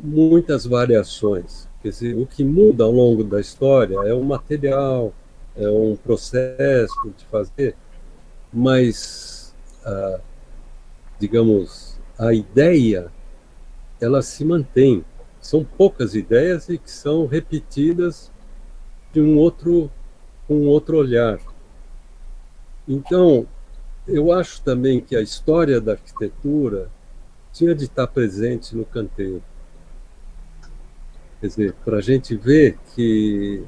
muitas variações. Quer dizer, o que muda ao longo da história é o material, é um processo de fazer, mas, digamos, a ideia, ela se mantém. São poucas ideias e que são repetidas de um outro olhar. Então, eu acho também que a história da arquitetura tinha de estar presente no canteiro. Quer dizer, para a gente ver que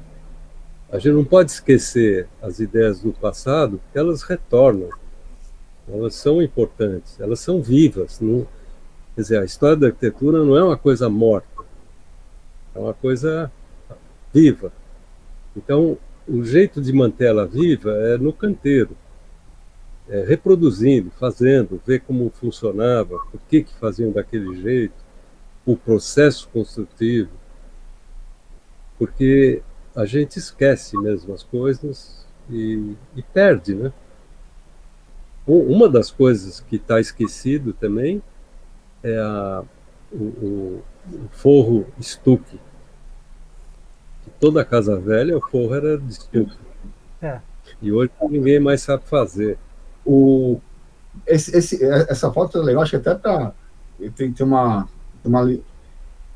a gente não pode esquecer as ideias do passado, porque elas retornam, elas são importantes, elas são vivas. Não, quer dizer, a história da arquitetura não é uma coisa morta, é uma coisa viva. Então, o jeito de manter ela viva é no canteiro, é reproduzindo, fazendo, ver como funcionava, por que faziam daquele jeito, o processo construtivo, porque a gente esquece mesmo as coisas e perde, né? Uma das coisas que está esquecido também é o forro estuque. Toda casa velha, o forro era de estuque. É. E hoje ninguém mais sabe fazer. Essa foto é legal, acho que até tem uma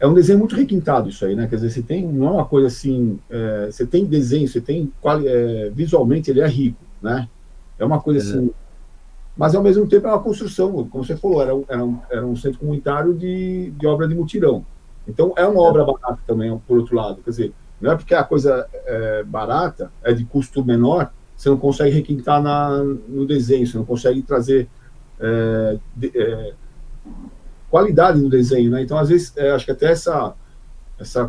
é um desenho muito requintado isso aí, né? Quer dizer, não é uma coisa assim, você tem desenho, você tem visualmente ele é rico, né? É uma coisa assim, mas ao mesmo tempo é uma construção, como você falou, era um centro comunitário de obra de mutirão. Então é uma obra barata também, por outro lado. Quer dizer, não é porque a coisa é barata, é de custo menor, você não consegue requintar no desenho, você não consegue trazer qualidade no desenho, né? Então, às vezes, acho que até essa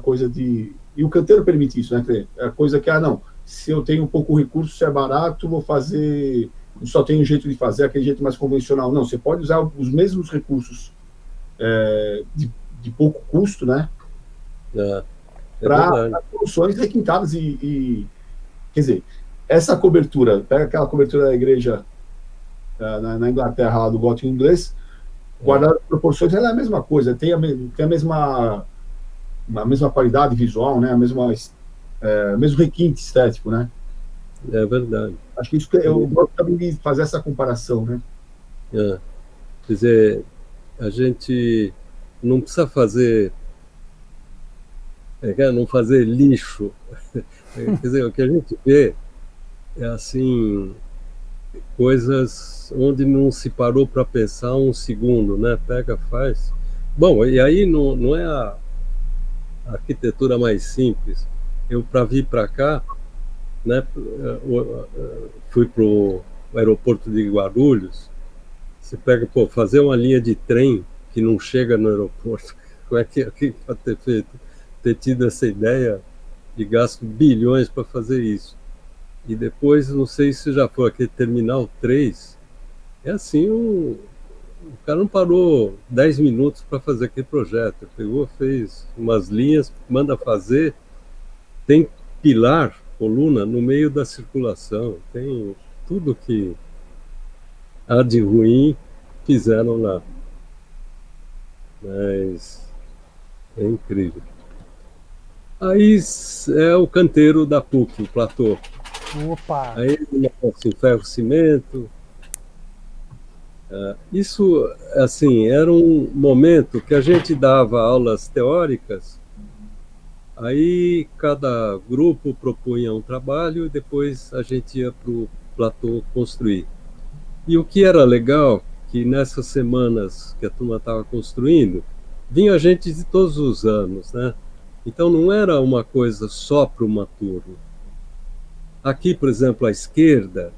coisa de... E o canteiro permite isso, né? É a coisa que, não, se eu tenho pouco recurso, se é barato, vou fazer... Só tem um jeito de fazer, aquele jeito mais convencional. Não, você pode usar os mesmos recursos de pouco custo, né? Para soluções requintadas quer dizer, essa cobertura, pega aquela cobertura da igreja na Inglaterra, lá do gótico inglês, guardada as proporções, ela é a mesma coisa, tem a mesma qualidade visual, né? Mesmo requinte estético, né? É verdade. Acho que isso eu gosto também de fazer essa comparação, né? Quer dizer, a gente não precisa fazer não fazer lixo. Quer dizer, o que a gente vê é assim, coisas onde não se parou para pensar um segundo, né? Pega, faz. Bom, e aí não é a arquitetura mais simples. Eu, para vir para cá, né, fui para o aeroporto de Guarulhos. Você pega, fazer uma linha de trem que não chega no aeroporto. Como é que pode ter feito? Ter tido essa ideia e gasto bilhões para fazer isso. E depois, não sei se já foi aquele Terminal 3, é assim, o cara não parou 10 minutos para fazer aquele projeto. Pegou, fez umas linhas, manda fazer, tem pilar, coluna no meio da circulação, tem tudo que há de ruim fizeram lá. Mas é incrível. Aí é o canteiro da PUC, o platô. Opa! Aí assim, ferro, cimento. Isso, assim, era um momento que a gente dava aulas teóricas, aí cada grupo propunha um trabalho e depois a gente ia para o platô construir. E o que era legal, que nessas semanas que a turma estava construindo, vinha gente de todos os anos, né? Então não era uma coisa só para uma turma. Aqui, por exemplo, à esquerda,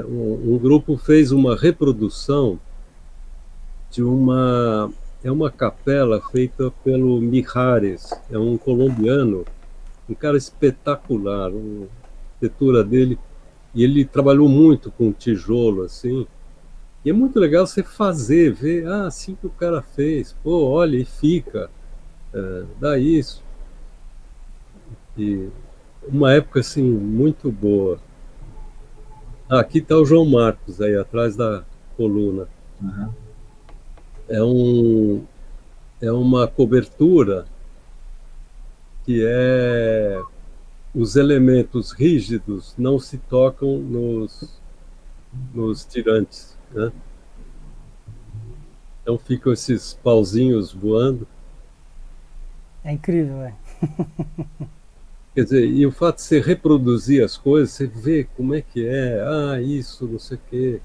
um grupo fez uma reprodução de uma capela feita pelo Mijares, é um colombiano, um cara espetacular, a arquitetura dele, e ele trabalhou muito com tijolo, assim, e é muito legal você fazer, ver, assim que o cara fez, pô, olha, e fica, dá isso. E uma época, assim, muito boa. Aqui está o João Marcos, aí atrás da coluna. Uhum. É, é uma cobertura que os elementos rígidos não se tocam nos tirantes, né? Então ficam esses pauzinhos voando. É incrível, velho. Quer dizer, e o fato de você reproduzir as coisas, você vê como é que é, isso, não sei o quê.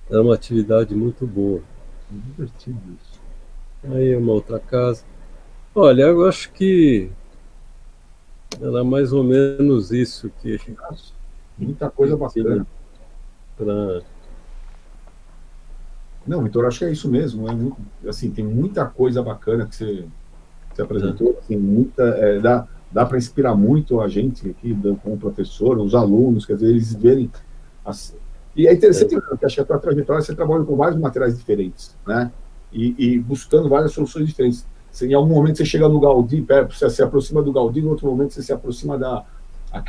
É uma atividade muito boa. É divertido isso. Aí uma outra casa. Olha, eu acho que era mais ou menos isso Nossa, muita coisa que tinha bacana. para. Não, Vitor, acho que é isso mesmo. É muito, assim, tem muita coisa bacana que você apresentou. Assim, dá para inspirar muito a gente aqui, como professor, os alunos, quer dizer, eles verem. As, e é interessante, porque acho que a tua trajetória você trabalha com vários materiais diferentes, né? E buscando várias soluções diferentes. Em algum momento você chega no Gaudí, você se aproxima do Gaudí, no outro momento você se aproxima a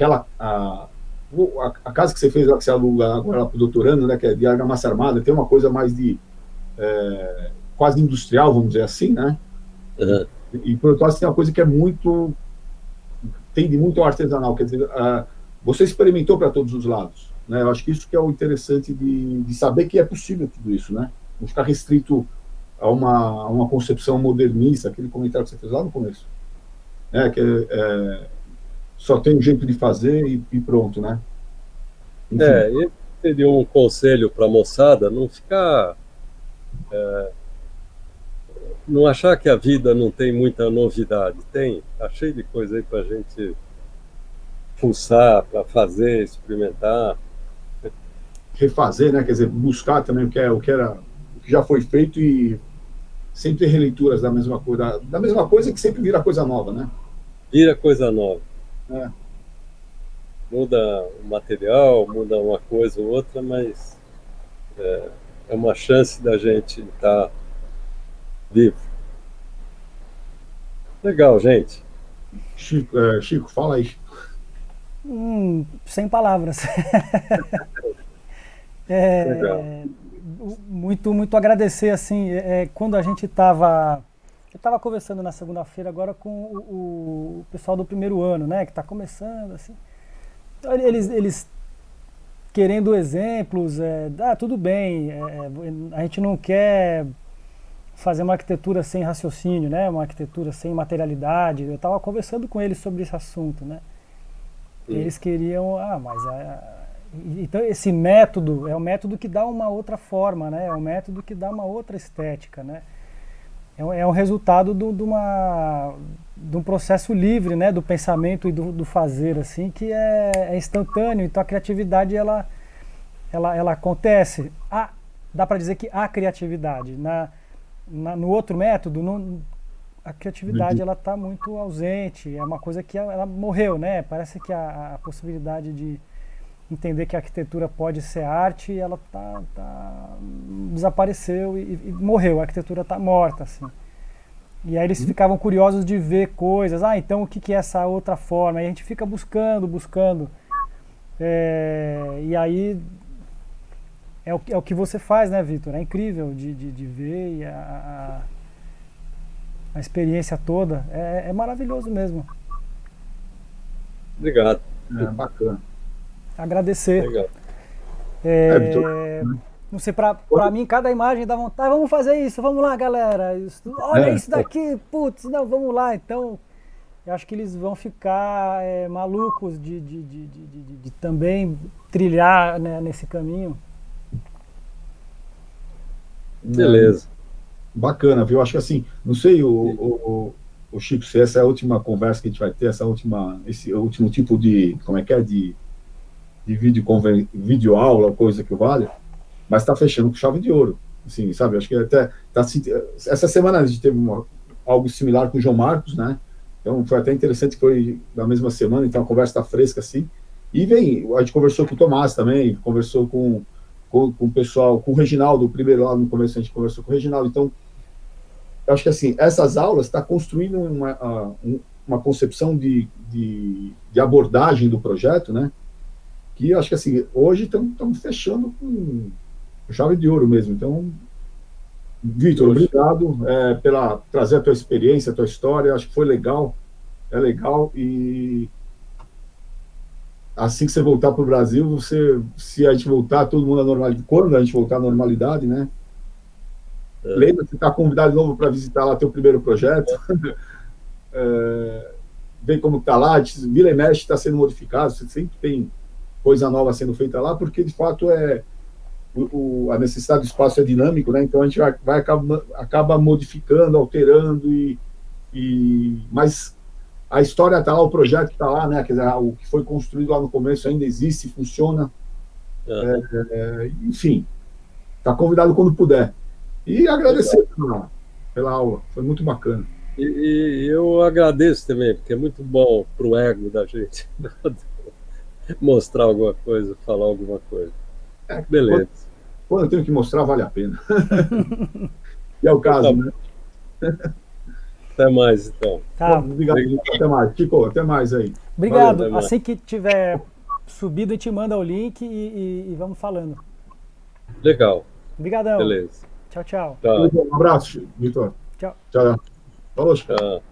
casa que você fez lá, que você aluga agora para o doutorando, né, que é de argamassa armada, tem uma coisa mais de quase industrial, vamos dizer assim, né? Uhum. E por outro lado, tem uma coisa que é muito, tende muito ao artesanal, quer dizer, você experimentou para todos os lados, né? Eu acho que isso que é o interessante de saber que é possível tudo isso, né? Não ficar restrito a uma concepção modernista, aquele comentário que você fez lá no começo, né? Que só tem um jeito de fazer e pronto, né? Enfim. Esse seria um conselho para a moçada não ficar. Não achar que a vida não tem muita novidade. Tem, tá cheio de coisa aí para a gente pulsar, para fazer, experimentar. Refazer, né? Quer dizer, buscar também o que já foi feito e sempre releituras da mesma coisa que sempre vira coisa nova, né? Vira coisa nova. É. Muda o material, muda uma coisa ou outra, mas é uma chance da gente estar vivo. Legal, gente. Chico, fala aí. Sem palavras. Legal. Muito agradecer, assim, quando a gente estava... Eu estava conversando na segunda-feira agora com o pessoal do primeiro ano, né, que está começando, assim. Então, eles querendo exemplos, tudo bem, a gente não quer fazer uma arquitetura sem raciocínio, né, uma arquitetura sem materialidade. Eu estava conversando com eles sobre esse assunto, né. Eles queriam, então esse método é um método que dá uma outra forma, né? É um método que dá uma outra estética, né? É um resultado de um processo livre, né? Do pensamento e do fazer, assim, que é instantâneo. Então a criatividade ela acontece. Dá para dizer que há criatividade. No outro método, a criatividade ela está muito ausente, é uma coisa que ela morreu, né? Parece que a possibilidade de entender que a arquitetura pode ser arte, ela desapareceu e morreu, a arquitetura está morta, assim. E aí eles ficavam curiosos de ver coisas, então o que é essa outra forma? Aí a gente fica buscando, e aí é o que você faz, né, Vitor? É incrível de ver e a experiência toda, é maravilhoso mesmo. Obrigado. Bacana. Agradecer. Legal. Não sei, pra mim cada imagem dá vontade, vamos fazer isso, vamos lá galera, olha isso daqui, putz, não, vamos lá, então eu acho que eles vão ficar malucos de também trilhar, né, nesse caminho. Beleza. Bacana, viu? Acho que assim, não sei, o Chico, se essa é a última conversa que a gente vai ter, esse último tipo de, como é que é, de vídeo aula, coisa que vale, mas está fechando com chave de ouro, assim, sabe? Acho que até essa semana a gente teve algo similar com o João Marcos, né? Então foi até interessante que foi na mesma semana, então a conversa está fresca assim. E a gente conversou com o Tomás também, conversou com o pessoal, com o Reginaldo, primeiro lá no começo a gente conversou com o Reginaldo. Então, eu acho que assim, essas aulas está construindo uma concepção de abordagem do projeto, né? Que eu acho que assim, hoje estamos fechando com chave de ouro mesmo. Então, Vitor, obrigado pela trazer a tua experiência, a tua história. Acho que foi legal, é legal. E assim que você voltar para o Brasil, se a gente voltar, todo mundo à normalidade, quando a gente voltar à normalidade, né? Lembra que você está convidado de novo para visitar lá teu primeiro projeto. Ver como está lá, vira e mexe, está sendo modificado, você sempre tem coisa nova sendo feita lá, porque de fato a necessidade do espaço é dinâmico, né? Então a gente acaba modificando, alterando, mas a história está lá, o projeto está lá, né? Quer dizer, o que foi construído lá no começo ainda existe, funciona. Enfim, está convidado quando puder. E agradecer pela aula, foi muito bacana. E eu agradeço também, porque é muito bom para o ego da gente mostrar alguma coisa, falar alguma coisa. Beleza. Quando eu tenho que mostrar, vale a pena. E é o caso, né? Até mais, então. Tá. Obrigado. Até mais. Chico, até mais aí. Obrigado. Valeu, assim que tiver subido, a gente manda o link e vamos falando. Legal. Obrigadão. Beleza. Tchau, tchau. Tchau. Um abraço, Vitor. Tchau. Tchau. Falou, Chico. Tchau.